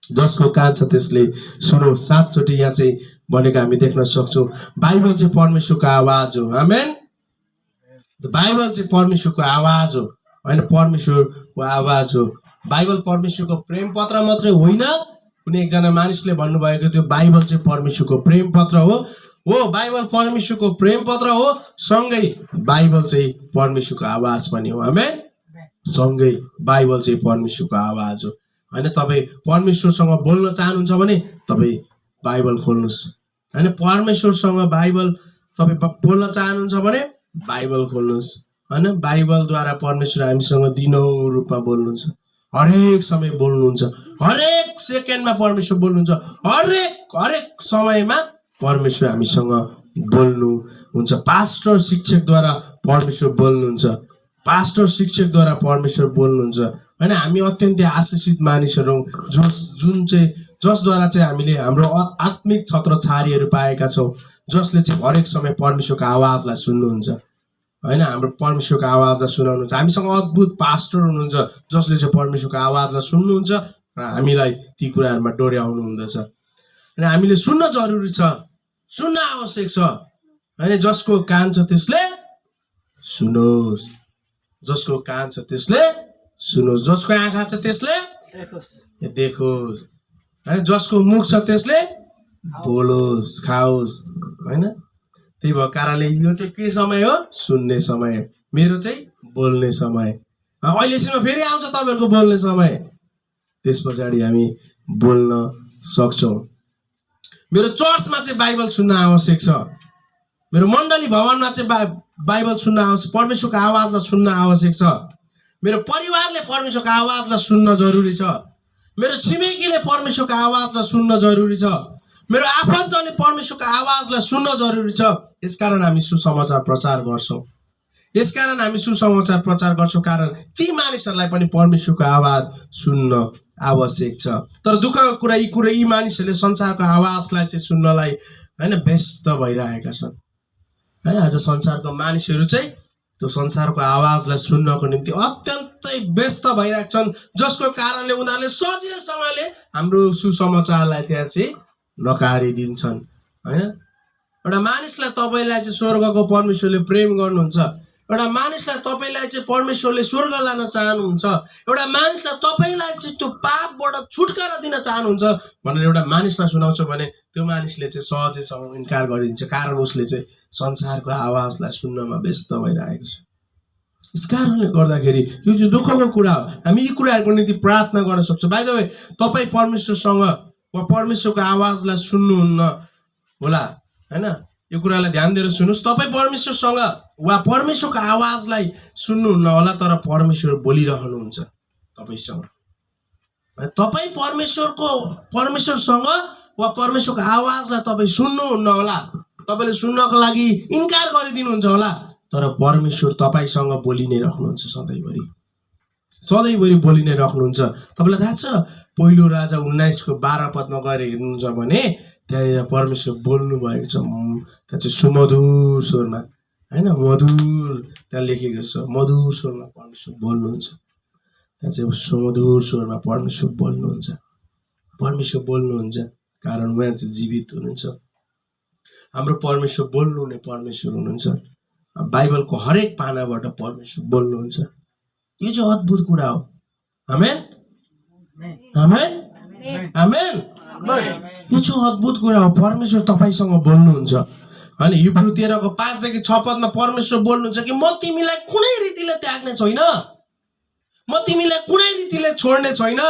जसको कान छ त्यसले सुनोस्। 7 चोटि यहाँ चाहिँ भनेको हामी देख्न सक्छौँ। बाइबल चाहिँ परमेश्वरको आवाज हो। आमेन। बाइबल चाहिँ परमेश्वरको आवाज हो होइन। परमेश्वरको आवाज हो। बाइबल परमेश्वरको प्रेम पत्र मात्रै होइन। कुनै एकजना मानिसले भन्नुभएको थियो बाइबल चाहिँ परमेश्वरको प्रेम पत्र हो। बाइबल परमेश्वरको प्रेम पत्र हो, सँगै बाइबल चाहिँ परमेश्वरको आवाज पनि हो। आमेन। सँगै बाइबल चाहिँ परमेश्वरको आवाज हो होइन। तपाईँ परमेश्वरसँग बोल्न चाहनुहुन्छ भने तपाईँ बाइबल खोल्नुहोस् होइन। परमेश्वरसँग बाइबल तपाईँ बोल्न चाहनुहुन्छ भने बाइबल खोल्नुहोस् होइन। बाइबलद्वारा परमेश्वर हामीसँग दिनौँ रूपमा बोल्नुहुन्छ। हरेक समय बोल्नुहुन्छ। हरेक सेकेन्डमा परमेश्वर बोल्नुहुन्छ। हरेक समयमा परमेश्वर हामीसँग बोल्नुहुन्छ। पास्टर शिक्षकद्वारा परमेश्वर बोल्नुहुन्छ। पास्टर शिक्षकद्वारा परमेश्वर बोल्नुहुन्छ होइन। हामी अत्यन्तै आशिषित मानिसहरू जसद्वारा चाहिँ हामीले हाम्रो आत्मिक छत्रछारीहरू पाएका छौँ, जसले चाहिँ हरेक समय परमेश्वरको आवाजलाई सुन्नुहुन्छ होइन। हाम्रो परमेश्वरको आवाजलाई सुनाउनुहुन्छ। हामीसँग अद्भुत पास्टर हुनुहुन्छ जसले चाहिँ परमेश्वरको आवाजलाई सुन्नुहुन्छ र हामीलाई ती कुराहरूमा डोर्याउनु हुँदछ। अनि हामीले सुन्न जरुरी छ, सुन्न आवश्यक छ होइन। जसको कान छ त्यसले सुनोस्। जसको कान छ त्यसले सुनोस्। जसको आँखा छ त्यसले देखोस् होइन। जसको मुख छ त्यसले बोलोस्, खाओस् होइन। त्यही भएको कारणले यो चाहिँ के समय हो? सुन्ने समय। मेरो चाहिँ बोल्ने समय। अहिलेसम्म फेरि आउँछ तपाईँहरूको बोल्ने समय। त्यस पछाडि हामी बोल्न सक्छौँ। मेरो चर्चमा चाहिँ बाइबल सुन्न आवश्यक छ। मेरो मण्डली भवनमा चाहिँ बाइबल सुन्न आवश्यक, परमेश्वरको आवाजलाई सुन्न आवश्यक छ। मेरो परिवारले परमेश्वरको आवाजलाई सुन्न जरुरी छ। मेरो छिमेकीले परमेश्वरको आवाजलाई सुन्न जरुरी छ। मेरो आफन्तले परमेश्वरको आवाजलाई सुन्न जरुरी छ। यसकारण हामी सुसमाचार प्रचार गर्छौँ। यसकारण हामी सुसमाचार प्रचार गर्छौँ, कारण ती मानिसहरूलाई पनि परमेश्वरको आवाज सुन्न आवश्यक छ। तर दुःखको कुरा यी मानिसहरूले संसारको आवाजलाई चाहिँ सुन्नलाई होइन व्यस्त भइरहेका छन् है। आज संसारको मानिसहरू चाहिँ त्यो संसारको आवाजलाई सुन्नको निम्ति अत्यन्तै व्यस्त भइरहेका छन्, जसको कारणले उनीहरूले सजिलैसँगले हाम्रो सुसमाचारलाई त्यहाँ चाहिँ नकारिदिन्छन् होइन। एउटा मानिसलाई तपाईँलाई चाहिँ स्वर्गको परमेश्वरले प्रेम गर्नुहुन्छ। एउटा मानिसलाई तपाईँलाई चाहिँ परमेश्वरले स्वर्ग लान चाहनुहुन्छ। एउटा मानिसलाई तपाईँलाई चाहिँ त्यो पापबाट छुटकारा दिन चाहनुहुन्छ भनेर एउटा मानिसलाई सुनाउँछ भने त्यो मानिसले चाहिँ सहजैसँग इन्कार गरिदिन्छ, कारण उसले चाहिँ संसारको आवाजलाई सुन्नमा व्यस्त भइरहेको छ। यस कारणले गर्दाखेरि यो चाहिँ दुःखको कुरा हो। हामी यी कुराहरूको निम्ति प्रार्थना गर्न सक्छौँ। बाइ द वे, तपाईँ परमेश्वरसँग वा परमेश्वरको आवाजलाई सुन्नुहुन्न होला होइन। यो कुरालाई ध्यान दिएर सुन्नुहोस्। तपाईँ परमेश्वरसँग वा परमेश्वरको आवाजलाई सुन्नुहुन्न होला, तर परमेश्वर बोलिरहनुहुन्छ तपाईँसँग। तपाईँ परमेश्वरसँग वा परमेश्वरको आवाजलाई तपाईँ सुन्नुहुन्न होला, तपाईँले सुन्नको लागि इन्कार गरिदिनुहुन्छ होला, तर परमेश्वर तपाईँसँग बोलि नै राख्नुहुन्छ। सधैँभरि बोलि नै राख्नुहुन्छ। तपाईँलाई थाहा छ, पहिलो राजा 19:12 गएर हेर्नुहुन्छ भने त्यहाँ परमेश्वर बोल्नु भएको छ। त्यहाँ चाहिँ सुमधुर स्वरमा होइन, मधुर त्यहाँ लेखेको छ, मधुर स्वरमा परमेश्वर बोल्नुहुन्छ। त्यहाँ चाहिँ सुमधुर स्वरमा परमेश्वर बोल्नुहुन्छ। परमेश्वर बोल्नुहुन्छ कारण उहाँ चाहिँ जीवित हुनुहुन्छ। हाम्रो परमेश्वर बोल्नुहुने परमेश्वर हुनुहुन्छ। बाइबलको हरेक पानाबाट परमेश्वर बोल्नुहुन्छ। यो चाहिँ अद्भुत कुरा हो। आमेन आमेन आमेन। यो चाहिँ अद्भुत कुरा हो। परमेश्वर तपाईसँग बोल्नुहुन्छ। अनि हिब्रू 13 को 5 देखि 6 पदमा परमेश्वर बोल्नुहुन्छ कि म तिमीलाई कुनै रीतिले त्याग्ने छैन, म तिमीलाई कुनै रीतिले छोड्ने छैन।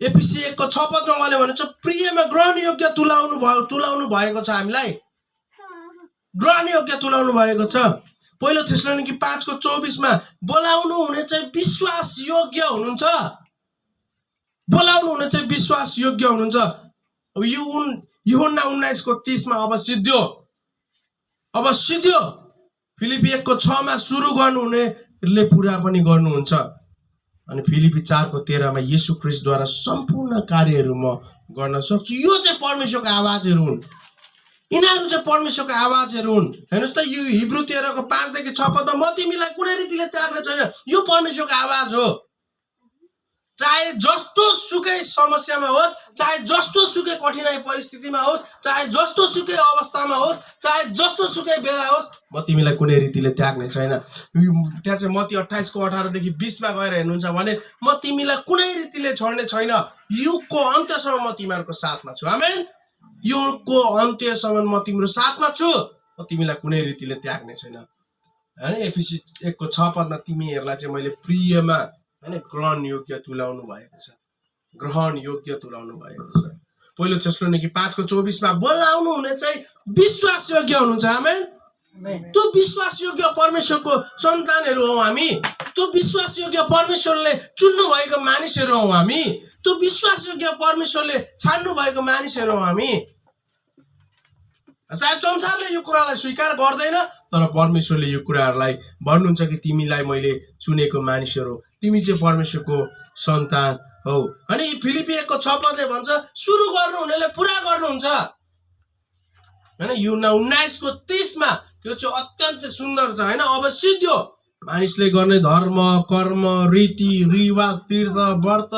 एफिसी 1 को 6 पदमा उहाँले भन्नुहुन्छ प्रियमा ग्रहण योग्य तुलाउनु भएको छ, हामीलाई ग्रहण योग्य तुलाउनु भएको छ। पहिलो थेसलोनिकी 5 को 24 मा बोलाउनु हुने चाहिँ विश्वास योग्य हुनुहुन्छ, बोलाउनु हुने चाहिँ विश्वास योग्य हुनुहुन्छ। यूहन्ना 19 को 30 मा अब सिद्धियो। फिलिपी 1 को 6 मा सुरु गर्नुहुनेले पुरा पनि गर्नुहुन्छ। अनि फिलिपी 4 को 13 मा येशू ख्रीष्टद्वारा सम्पूर्ण कार्यहरू म गर्न सक्छु। यो चाहिँ परमेश्वरको आवाजहरू हुन्। यिनीहरू चाहिँ परमेश्वरको आवाजहरू हुन्। हेर्नुस् त, यो हिब्रू 13 को 5 देखि 6 पदमा म तिमीलाई कुनै रीतिले त्याग्ने छैन, यो परमेश्वरको आवाज हो। चाहे जस्तो सुकै समस्यामा होस्, चाहे जस्तो सुकै कठिनाइ परिस्थितिमा होस्, चाहे जस्तो सुकै अवस्थामा होस्, चाहे जस्तो सुकै बेला होस्, म तिमीलाई कुनै रीतिले त्याग्ने छैन। त्यहाँ चाहिँ मत्ती 28 को 18 देखि 20 मा गएर हेर्नुहुन्छ भने म तिमीलाई कुनै रीतिले छोड्ने छैन, युगको अन्त्यसम्म म तिमीहरूको साथमा छु। आमेन। युगको अन्त्यसम्म म तिम्रो साथमा छु, म तिमीलाई कुनै रीतिले त्याग्ने छैन। हैन, एफिसी 1 को 6 पदमा तिमीहरूलाई चाहिँ मैले प्रियमा हैन ग्रहण योग्य तुलाउनु भएको छ, ग्रहण योग्य तुलाउनु भएको छ। पहिलो थेसलोनिकी 5 को 24 मा बोलाउनु हुने चाहिँ विश्वास योग्य हुनुहुन्छ। आमेन। त्यो विश्वास योग्य परमेश्वरको सन्तानहरू हौ हामी। त्यो विश्वास योग्य परमेश्वरले चुन्नु भएको मानिसहरू हौ हामी। त्यो विश्वास योग्य परमेश्वरले छान्नु भएको मानिसहरू हौ हामी। सायद संसारले यो कुरालाई स्वीकार गर्दैन, तर परमेश्वरले यो कुराहरूलाई भन्नुहुन्छ कि तिमीलाई मैले चुनेको मानिसहरू, तिमी चाहिँ परमेश्वरको सन्तान हौ। अनि फिलिपी 1 को 6 पदले भन्छ सुरु गर्नुहुनेले पुरा गर्नुहुन्छ। हैन, यूहन्ना 19 को 30 मा यो चाहिँ अत्यन्त सुन्दर छ। हैन, अब सिद्धियो मानिसले गर्ने धर्म, कर्म, रीति रिवाज, तीर्थ, व्रत,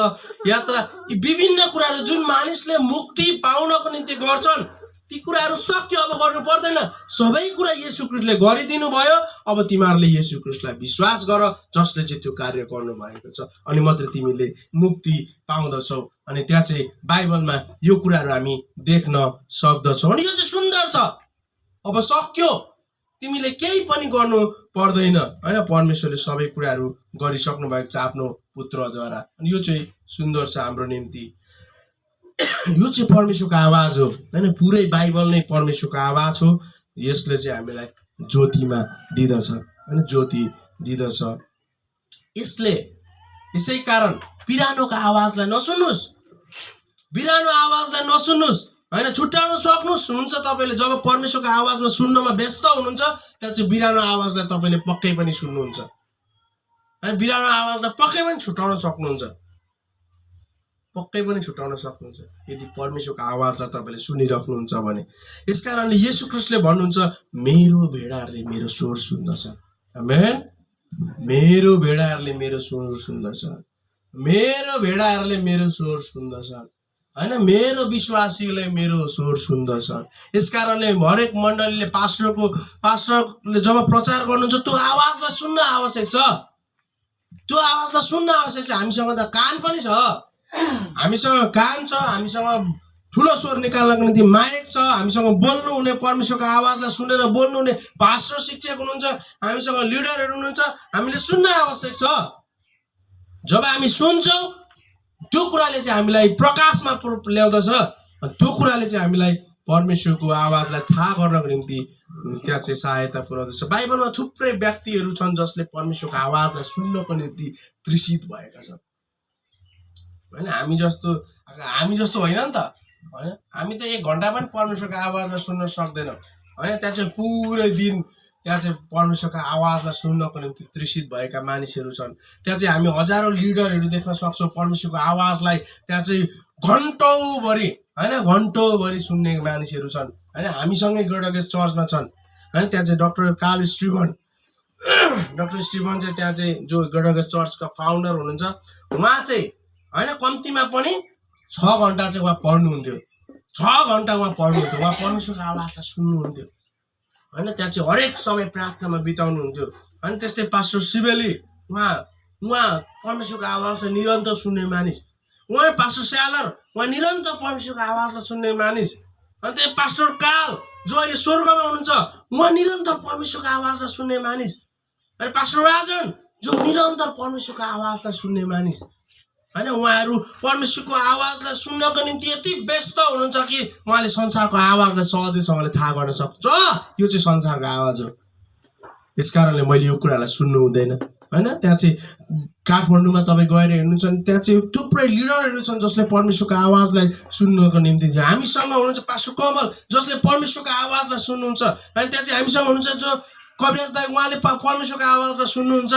यात्रा, यी विभिन्न कुराहरू जुन मानिसले मुक्ति पाउनको निम्ति गर्छन्, ती कुराहरू सक्यो, अब गर्नु पर्दैन। सबै कुरा येशू ख्रीष्टले गरिदिनु भयो। अब तिमीहरूले येशू ख्रीष्टलाई विश्वास गर, जसले चाहिँ त्यो कार्य गर्नु भएको छ, अनि मात्रै तिमीले मुक्ति पाउँदछौ। अनि त्यहाँ चाहिँ बाइबलमा यो कुराहरू हामी देख्न सक्दछौँ। अनि यो चाहिँ सुन्दर छ। अब सक्यो, तिमीले केही पनि गर्नु पर्दैन। हैन, परमेश्वरले सबै कुराहरू गरिसक्नु भएको छ आफ्नो पुत्रद्वारा। अनि यो चाहिँ सुन्दर छ हाम्रो निम्ति। यो चाहिँ परमेश्वरको आवाज हो। हैन, पुरै बाइबल नै परमेश्वरको आवाज हो। यसले चाहिँ हामीलाई ज्योतिमा दिदछ, हैन, ज्योति दिदछ। यसै कारण बिरानोको आवाजलाई नसुन्नुस्, बिरानो आवाजलाई नसुन्नुस्। हैन, छुट्याउन सक्नुस् हुन्छ तपाईले। जब परमेश्वरको आवाजमा सुन्नमा व्यस्त हुनुहुन्छ, त्यहाँ चाहिँ बिरानो आवाजलाई तपाईले पक्कै पनि सुन्नुहुन्छ। हैन, बिरानो आवाजलाई पक्कै पनि छुटाउन सक्नुहुन्छ, पक्कै पनि छुटाउन सक्नुहुन्छ यदि परमेश्वरको आवाजलाई तपाईले सुनिराख्नुहुन्छ भने। यसकारणले येशू ख्रीष्टले भन्नुहुन्छ मेरो भेडाहरूले मेरो स्वर सुन्दछ। आमेन। मेरो भेडाहरूले मेरो स्वर सुन्दछ, मेरो भेडाहरूले मेरो स्वर सुन्दछ। हैन, मेरो विश्वासीले मेरो स्वर सुन्दछ। यसकारणले हरेक मण्डलीले पास्टरले जब प्रचार गर्नुहुन्छ त्यो आवाजलाई सुन्न आवश्यक छ। त्यो आवाजलाई सुन्न आवश्यक छ। हामीसँग त कान पनि छ, हामीसँग कान छ, हामीसँग ठुलो स्वर निकाल्नको निम्ति माइक छ, हामीसँग बोल्नु हुने परमेश्वरको आवाजलाई सुनेर बोल्नु हुने पास्टर शिक्षक हुनुहुन्छ, हामीसँग लिडरहरू हुनुहुन्छ। हामीले सुन्न आवश्यक छ। जब हामी सुन्छौँ त्यो कुराले चाहिँ हामीलाई प्रकाशमा ल्याउँदछ। त्यो कुराले चाहिँ हामीलाई परमेश्वरको आवाजलाई थाहा गर्नको निम्ति त्यहाँ चाहिँ सहायता पुर्याउँदछ। बाइबलमा थुप्रै व्यक्तिहरू छन् जसले परमेश्वरको आवाजलाई सुन्नको निम्ति तृषित भएका छन्। हैन, हामी जस्तो होइन नि त। हैन, हामी त 1 घण्टा पनि परमेश्वरको आवाजलाई सुन्न सक्दैनौँ। हैन, त्यहाँ चाहिँ पुरै दिन त्यहाँ चाहिँ परमेश्वरको आवाजलाई सुन्नको निम्ति तृषित भएका मानिसहरू छन्। त्यहाँ चाहिँ हामी हजारौं लिडरहरू देख्न सक्छौँ परमेश्वरको आवाजलाई त्यहाँ चाहिँ घण्टौँभरि, हैन, घण्टौँभरि सुन्ने मानिसहरू छन्। हैन, हामीसँगै गडगेस चर्चमा छन्। हैन, त्यहाँ चाहिँ डाक्टर स्टिभन चाहिँ त्यहाँ चाहिँ जो गडगेस चर्चका फाउन्डर हुनुहुन्छ, उहाँ चाहिँ हैन कम्तीमा पनि 6 घण्टा चाहिँ उहाँ पढ्नुहुन्थ्यो। 6 घण्टा उहाँ पढ्नुहुन्थ्यो उहाँ परमेश्वरको आवाजलाई सुन्नुहुन्थ्यो हैन त्यहाँ चाहिँ हरेक समय प्रार्थनामा बिताउनुहुन्थ्यो अनि त्यस्तै पास्टर शिवेली उहाँ उहाँ परमेश्वरको आवाजलाई निरन्तर सुन्ने मानिस उहाँ पास्टर स्यालर उहाँ निरन्तर परमेश्वरको आवाजलाई सुन्ने मानिस अनि त्यही पास्टर काल जो अहिले स्वर्गमा हुनुहुन्छ उहाँ निरन्तर परमेश्वरको आवाजलाई सुन्ने मानिस अनि पास्टर राजन जो निरन्तर परमेश्वरको आवाजलाई सुन्ने मानिस हैन उहाँहरू परमेश्वरको आवाजलाई सुन्नको निम्ति यति व्यस्त हुनुहुन्छ कि उहाँले संसारको आवाजलाई सहजैसँगले थाहा गर्न सक्छ यो चाहिँ संसारको आवाज हो यसकारणले मैले यो कुरालाई सुन्नु हुँदैन हैन त्यहाँ चाहिँ काठमाडौँमा तपाईँ गएर हेर्नुहुन्छ भने त्यहाँ चाहिँ थुप्रै लिडरहरू छन् जसले परमेश्वरको आवाजलाई सुन्नको निम्ति हामीसँग हुनुहुन्छ पास्टर कमल जसले परमेश्वरको आवाजलाई सुन्नुहुन्छ अनि त्यहाँ चाहिँ हामीसँग हुनुहुन्छ जो कविराज दाइ उहाँले परमेश्वरको आवाजलाई सुन्नुहुन्छ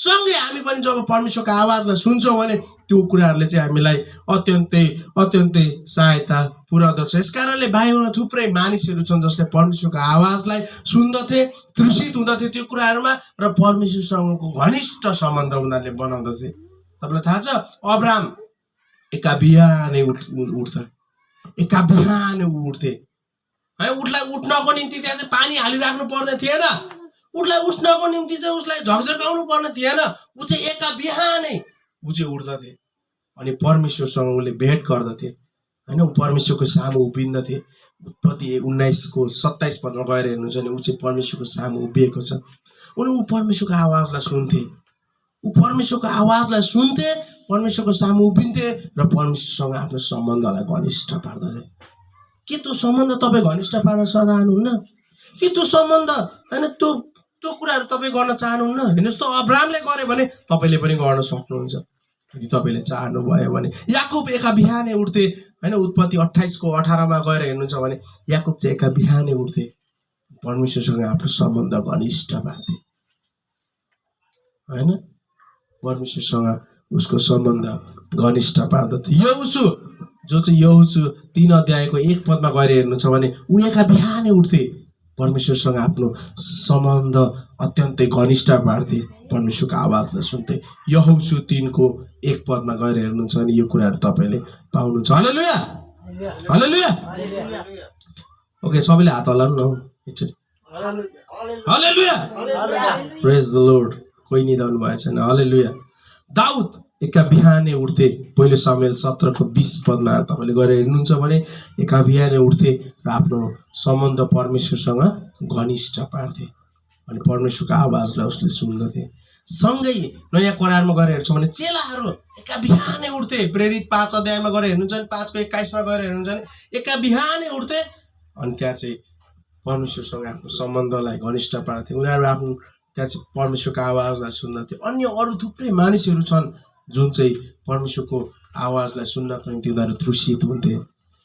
सँगै हामी पनि जब परमेश्वरको आवाजलाई सुन्छौँ भने त्यो कुराहरूले चाहिँ हामीलाई अत्यन्तै सहायता पुर्याउँदछ यसकारणले बाहिरमा थुप्रै मानिसहरू छन् जसले परमेश्वरको आवाजलाई सुन्दथे तृषित हुँदथे त्यो कुराहरूमा र परमेश्वरसँगको घनिष्ठ सम्बन्ध उनीहरूले बनाउँदथे तपाईँलाई थाहा छ अब्राम एका बिहानै उठ्थे है उसलाई उठ्नको निम्ति त्यहाँ चाहिँ पानी हालिराख्नु पर्दैन थिएन उसलाई उठ्नको निम्ति चाहिँ उसलाई झकझकाउनु पर्ने थिएन ऊ चाहिँ एका बिहानै ऊ चाहिँ उठ्दथे अनि परमेश्वरसँग उसले भेट गर्दथे हैन ऊ परमेश्वरको सामु उभिन्दथे उत्पत्ति 19को 27 पदमा गएर हेर्नुहुन्छ भने ऊ चाहिँ परमेश्वरको सामु उभिएको छ उनी ऊ परमेश्वरको आवाजलाई सुन्थे ऊ परमेश्वरको आवाजलाई सुन्थे परमेश्वरको सामु उभिन्थे र परमेश्वरसँग आफ्नो सम्बन्धलाई घनिष्ठ पार्दथे के त्यो सम्बन्ध तपाईँ घनिष्ठ पार्न चाहनुहुन्न के त्यो सम्बन्ध हैन त्यो कुराहरू तपाईँ गर्न चाहनुहुन्न हेर्नुहोस् त अब्रामले गरे भने तपाईँले पनि गर्न सक्नुहुन्छ यदि तपाईँले चाहनुभयो भने याकुब एका बिहानै उठ्थे हैन उत्पत्ति 28 को 18 मा गएर हेर्नुहुन्छ भने याकुब चाहिँ एका बिहानै उठ्थे परमेश्वरसँग आफ्नो सम्बन्ध घनिष्ठ पार्थे हैन परमेश्वरसँग उसको सम्बन्ध घनिष्ठ पार्दथे यहोशू जो चाहिँ यहोशू 3 अध्यायको 1 पदमा गएर हेर्नुहुन्छ भने ऊ एका बिहानै उठ्थे परमेश्वरसँग आफ्नो सम्बन्ध अत्यन्तै घनिष्ठ पार्थे परमेश्वरको आवाजलाई सुन्थे यहोशू 3 को 1 पदमा गएर हेर्नुहुन्छ भने यो कुराहरू तपाईँले पाउनुहुन्छ हालेलुया हालेलुया ओके सबैले हात हल्लाउनु न हालेलुया प्रेज द लर्ड कोही निदाउनु भएको छैन हालेलुया दाउद एका बिहानै उठ्थे पहिलो सामुएल 17 को 20 पदमा तपाईँले गएर हेर्नुहुन्छ भने एका बिहानै उठ्थे र आफ्नो सम्बन्ध परमेश्वरसँग घनिष्ठ पार्थे अनि परमेश्वरको आवाजलाई उसले सुन्दथे सँगै नयाँ करारमा गएर हेर्छौँ भने चेलाहरू एका बिहानै उठ्थे प्रेरित 5 अध्यायमा गएर हेर्नुहुन्छ भने 5 को 21 मा गएर हेर्नुहुन्छ भने एका बिहानै उठ्थे अनि त्यहाँ चाहिँ परमेश्वरसँग आफ्नो सम्बन्धलाई घनिष्ठ पार्थे उनीहरू आफ्नो त्यहाँ चाहिँ परमेश्वरको आवाजलाई सुन्दथे अन्य अरू थुप्रै मानिसहरू छन् जुन चाहिँ परमेश्वरको आवाजलाई सुन्नको निम्ति उनीहरू तृषित हुन्थे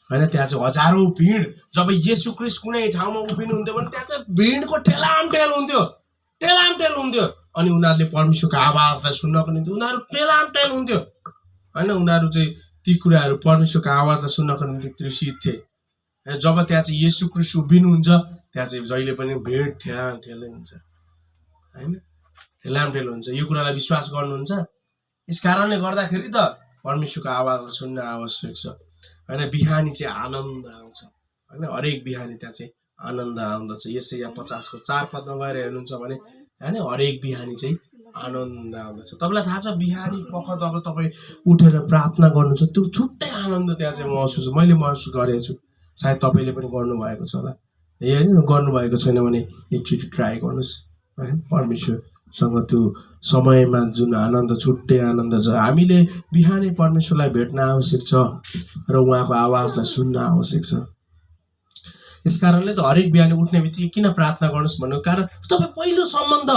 हैन त्यहाँ चाहिँ हजारौं भिड जब येशू ख्रीष्ट कुनै ठाउँमा उभिनुहुन्थ्यो भने त्यहाँ चाहिँ भिडको ठेलामठेल हुन्थ्यो अनि उनीहरूले परमेश्वरको आवाजलाई सुन्नको निम्ति उनीहरू ठेलामठेल हुन्थ्यो हैन उनीहरू चाहिँ ती कुराहरू परमेश्वरको आवाजलाई सुन्नको निम्ति तृषित थिए जब त्यहाँ चाहिँ येशू ख्रीष्ट उभिनुहुन्छ त्यहाँ चाहिँ जहिले पनि भिड ठेलामठेलै हुन्छ हैन ठेलामठेल हुन्छ यो कुरालाई विश्वास गर्नुहुन्छ यसकारणले गर्दाखेरि त परमेश्वरको आवाजलाई सुन्न आवश्यक छ हैन बिहानी चाहिँ आनन्द आउँछ हैन हरेक बिहानी त्यहाँ चाहिँ आनन्द आउँदछ यशाया 50 को 4 पदमा गएर हेर्नुहुन्छ भने हैन हरेक बिहानी चाहिँ आनन्द आउँदछ तपाईलाई थाहा छ बिहानी पख जब तपाईँ उठेर प्रार्थना गर्नुहुन्छ त्यो छुट्टै आनन्द त्यहाँ चाहिँ मैले महसुस गरेको छु सायद तपाईँले पनि गर्नुभएको छ होला हैन गर्नुभएको छैन भने एकचोटि ट्राई गर्नुहोस् है परमेश्वरसँग त्यो समयमा जुन आनन्द छुट्टै आनन्द छ हामीले बिहानै परमेश्वरलाई भेट्न आवश्यक छ र उहाँको आवाजलाई सुन्न आवश्यक छ यसकारणले त हरेक बिहान उठ्ने बित्तिकै किन प्रार्थना गर्नुस् भन्नु कारण तपाईँ पहिलो सम्बन्ध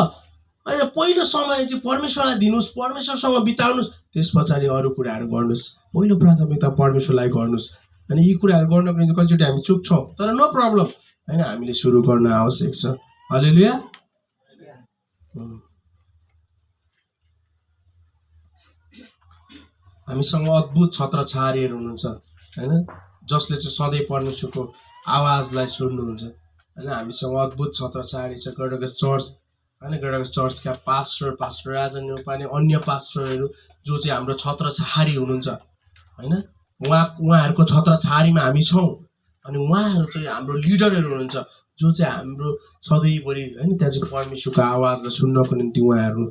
हैन पहिलो समय चाहिँ परमेश्वरलाई दिनुस् परमेश्वरसँग बिताउनुस् त्यसपछि अरू कुराहरू गर्नुस् पहिलो प्राथमिकता परमेश्वरलाई गर्नुस् अनि यी कुराहरू गर्नको निम्ति कतिचोटि हामी चुक्छौँ तर नो प्रब्लम हैन हामीले सुरु गर्न आवश्यक छ हालेलुया हामीसँग अद्भुत छत्रछारीहरू हुनुहुन्छ हैन जसले चाहिँ सधैँ परमेश्वरको आवाजलाई सुन्नुहुन्छ हैन हामीसँग अद्भुत छत्रछारी छ गडगस चर्च हैन गडगस चर्चका पास्टर राजन नेपाली अन्य पास्टरहरू जो चाहिँ हाम्रो छत्रछारी हुनुहुन्छ हैन उहाँहरूको छत्रछारीमा हामी छौँ अनि उहाँहरू चाहिँ हाम्रो लिडरहरू हुनुहुन्छ जो चाहिँ हाम्रो सधैँभरि होइन त्यहाँ चाहिँ परमेश्वरको आवाजलाई सुन्नको निम्ति उहाँहरू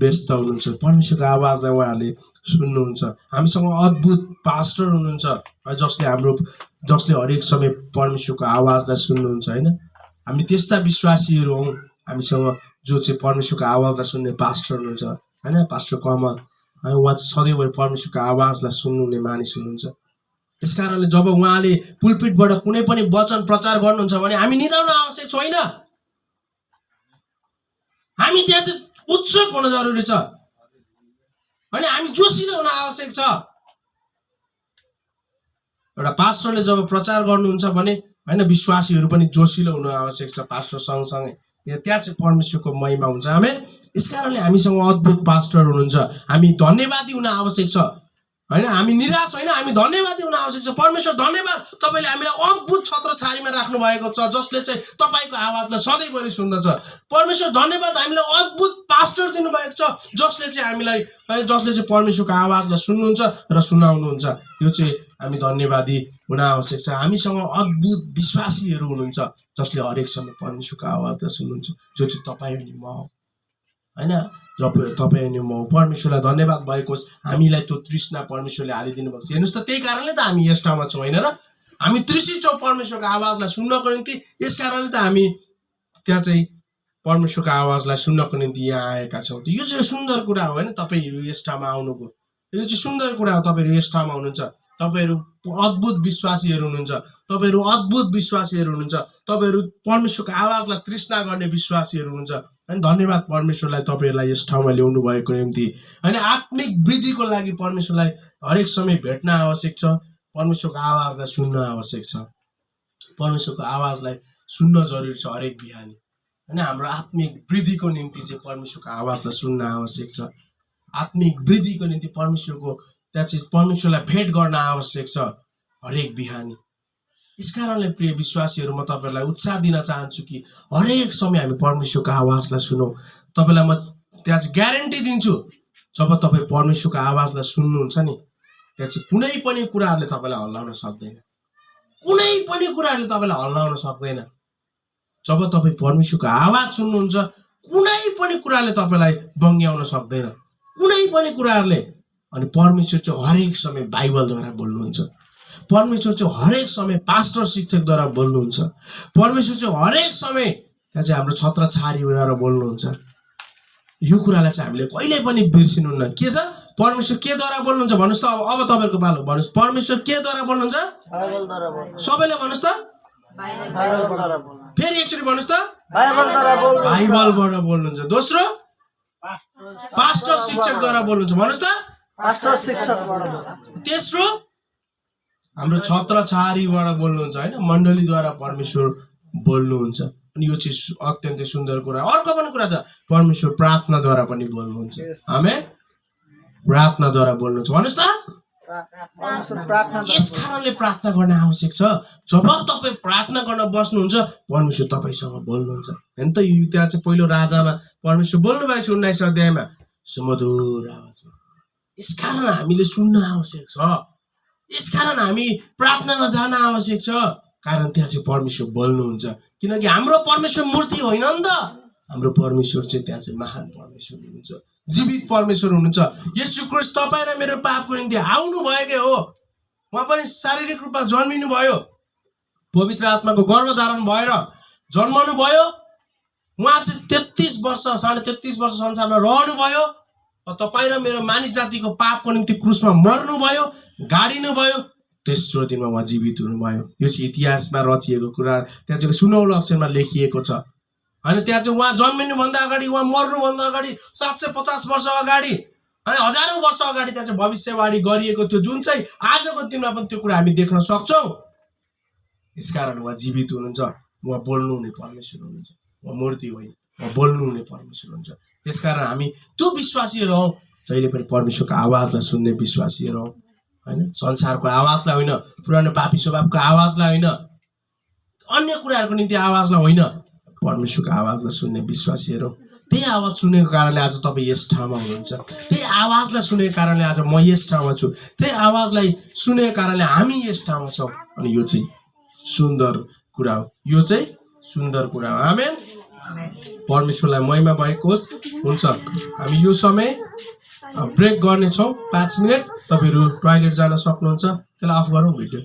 व्यस्त हुनुहुन्छ परमेश्वरको आवाजलाई उहाँहरूले सुन्नुहुन्छ हामीसँग अद्भुत पास्टर हुनुहुन्छ जसले हरेक समय परमेश्वरको आवाजलाई सुन्नुहुन्छ होइन हामी त्यस्ता विश्वासीहरू हौँ हामीसँग जो चाहिँ परमेश्वरको आवाजलाई सुन्ने पास्टर हुनुहुन्छ होइन पास्टर कमल है उहाँ चाहिँ सधैँभरि परमेश्वरको आवाजलाई सुन्नुहुने मानिस हुनुहुन्छ यस कारणले जब उहाँले पुलपिटबाट कुनै पनि वचन प्रचार गर्नुहुन्छ भने हामी निदाउन आवश्यक छैन हामी त्यहाँ चाहिँ उत्सुक हुन जरुरी छ अनि हामी जोसिलो हुन आवश्यक छ एउटा पास्टरले जब प्रचार गर्नुहुन्छ भने होइन विश्वासीहरू पनि जोसिलो हुन आवश्यक छ पास्टर सँगसँगै त्यहाँ चाहिँ परमेश्वरको महिमा हुन्छ आमेन यसकारणले हामीसँग अद्भुत पास्टर हुनुहुन्छ हामी धन्यवादी हुन आवश्यक छ हैन हामी निराश होइन हामी धन्यवादी हुन आवश्यक छ परमेश्वर धन्यवाद तपाईले हामीलाई अद्भुत छत्रछारीमा राख्नु भएको छ जसले चाहिँ तपाईको आवाजलाई सधैँभरि सुन्दछ परमेश्वर धन्यवाद हामीलाई अद्भुत पास्टर दिनुभएको छ जसले चाहिँ हामीलाई परमेश्वरको आवाजलाई सुन्नुहुन्छ र सुनाउनुहुन्छ यो चाहिँ हामी धन्यवादी हुन आवश्यक छ हामीसँग अद्भुत विश्वासीहरू हुनुहुन्छ जसले हरेक समय परमेश्वरको आवाजलाई सुन्नुहुन्छ जो चाहिँ तपाईँ अनि म हैन तपाईँ अनि म परमेश्वरलाई धन्यवाद भएको हामीलाई त्यो तृष्णा परमेश्वरले हालिदिनु भएको छ हेर्नुस् त त्यही कारणले त हामी यस ठाउँमा छौँ हैन र हामी तृषित छौँ परमेश्वरको आवाजलाई सुन्नको निम्ति यस कारणले त हामी त्यहाँ चाहिँ परमेश्वरको आवाजलाई सुन्नको निम्ति यहाँ आएका छौँ यो चाहिँ सुन्दर कुरा हो हैन तपाईहरु यस ठाउँमा आउनुको यो चाहिँ सुन्दर कुरा हो तपाईहरु यस ठाउँमा हुनुहुन्छ तपाईहरु अद्भुत विश्वासीहरू हुनुहुन्छ तपाईहरु अद्भुत विश्वासीहरू हुनुहुन्छ तपाईहरु परमेश्वरको आवाजलाई तृष्णा गर्ने विश्वासीहरू हुनुहुन्छ अनि धन्यवाद परमेश्वरलाई तपाईहरुलाई यस ठाउँमा ल्याउनु भएको निम्ति हैन आत्मिक वृद्धिको लागि परमेश्वरलाई हरेक समय भेट्न आवश्यक छ परमेश्वरको आवाजलाई सुन्न आवश्यक छ परमेश्वरको आवाजलाई सुन्न जरुरी छ हरेक बिहानी हैन हाम्रो आत्मिक वृद्धिको निम्ति चाहिँ परमेश्वरको आवाजलाई सुन्न आवश्यक छ आत्मिक वृद्धिको निम्ति परमेश्वरको त्यहाँ चाहिँ परमेश्वरलाई भेट गर्न आवश्यक छ हरेक बिहानी यसकारणले प्रिय विश्वासीहरू म तपाईहरुलाई उत्साह दिन चाहन्छु कि हरेक समय हामी परमेश्वरको आवाजलाई सुनौं तपाईलाई म त्यहाँ चाहिँ ग्यारेन्टी दिन्छु जब तपाई परमेश्वरको आवाजलाई सुन्नुहुन्छ नि त्यहाँ चाहिँ कुनै पनि कुराहरुले तपाईलाई हल्लाउन सक्दैन कुनै पनि कुराहरुले तपाईलाई हल्लाउन सक्दैन जब तपाई परमेश्वरको आवाज सुन्नुहुन्छ कुनै पनि कुराले तपाईलाई बङ्ग्याउन सक्दैन कुनै पनि कुराहरुले अनि परमेश्वर चाहिँ हरेक समय बाइबलद्वारा बोल्नुहुन्छ परमेश्वर चाहिँ हरेक समय पास्टर शिक्षकद्वारा बोल्नुहुन्छ परमेश्वर चाहिँ हरेक समय त्यहाँ चाहिँ हाम्रो छत्रछारीद्वारा बोल्नुहुन्छ यो कुरालाई चाहिँ हामीले कहिल्यै पनि बिर्सिनुहुन्न के छ परमेश्वर केद्वारा बोल्नुहुन्छ भन्नुस् त अब तपाईहरुको पालो भन्नुस् परमेश्वर केद्वारा बोल्नुहुन्छ बाइबलद्वारा बोल्नुहुन्छ सबैले भन्नुस् त बाइबलद्वारा बोल्नुहुन्छ फेरि एकचोटी भन्नुस् त बाइबलबाट बोल्नुहुन्छ दोस्रो पास्टर शिक्षकद्वारा बोल्नुहुन्छ भन्नुस् त पास्टर शिक्षकबाट तेस्रो हाम्रो छत्रछारीबाट बोल्नुहुन्छ हैन मण्डलीद्वारा परमेश्वर बोल्नुहुन्छ अनि यो चाहिँ अत्यन्तै सुन्दर कुरा अर्को पनि कुरा छ परमेश्वर प्रार्थनाद्वारा पनि बोल्नुहुन्छ आमेन प्रार्थनाद्वारा बोल्नुहुन्छ भन्नुस् त यस कारणले प्रार्थना गर्न आवश्यक छ जब तपाई प्रार्थना गर्न बस्नुहुन्छ परमेश्वर तपाईसँग बोल्नुहुन्छ हैन त यो त्यहाँ चाहिँ पहिलो राजामा परमेश्वर बोल्नु भएको छ 19 अध्यायमा सुमधुर आवाजमा यसकारण हामीले सुन्न आवश्यक छ यसकारण हामी प्रार्थनामा जान आवश्यक छ कारण त्यहाँ चाहिँ परमेश्वर बोल्नुहुन्छ किनकि हाम्रो परमेश्वर मूर्ति होइन नि त हाम्रो परमेश्वर चाहिँ त्यहाँ चाहिँ महान परमेश्वर हुनुहुन्छ जीवित परमेश्वर हुनुहुन्छ येशू ख्रीष्ट तपाईँ र मेरो पापको निम्ति आउनु भएकै हो उहाँ पनि शारीरिक रूपमा जन्मिनु भयो पवित्र आत्माको गर्भधारण भएर जन्मनु भयो उहाँ चाहिँ 33 वर्ष 33.5 वर्ष संसारमा रहनु भयो तपाईँ र मेरो मानिस जातिको पापको निम्ति क्रुसमा मर्नु भयो गाडिनु भयो तेस्रो दिनमा उहाँ जीवित हुनुभयो यो चाहिँ इतिहासमा रचिएको कुरा त्यहाँ चाहिँ सुनौलो अक्षरमा लेखिएको छ हैन त्यहाँ चाहिँ उहाँ जन्मिनु भन्दा अगाडि उहाँ मर्नु भन्दा अगाडि 750 वर्ष अगाडि अनि हजारौं वर्ष अगाडि त्यहाँ चाहिँ भविष्यवाणी गरिएको थियो जुन चाहिँ आजको दिनमा पनि त्यो कुरा हामी देख्न सक्छौं यसकारण उहाँ जीवित हुनुहुन्छ उहाँ बोल्नु हुने परमेश्वर हुनुहुन्छ उहाँ मूर्ति होइन उहाँ बोल्नु हुने परमेश्वर हुनुहुन्छ त्यसकारण हामी त्यो विश्वासीहरू हौं जहिले पनि परमेश्वरको आवाजलाई सुन्ने विश्वासीहरू हौं हैन संसारको आवाजलाई होइन पुरानो पापी स्वभावको आवाजलाई होइन अन्य कुराहरुको निम्ति आवाजलाई होइन परमेश्वरको आवाजलाई सुन्ने विश्वासीहरू त्यही आवाज सुनेको कारणले आज तपाई यस ठाउँमा हुनुहुन्छ त्यही आवाजलाई सुनेको कारणले आज म यस ठाउँमा छु त्यही आवाजलाई सुनेको कारणले हामी यस ठाउँमा छौं अनि यो चाहिँ सुन्दर कुरा हो यो चाहिँ सुन्दर कुरा हो आमेन परमेश्वरलाई महिमा भएको होस् हुन्छ हामी यो समय ब्रेक गर्नेछौँ 5 मिनेट तपाईहरु टोयलेट जान सक्नुहुन्छ त्यसलाई अफ गरौँ भिडियो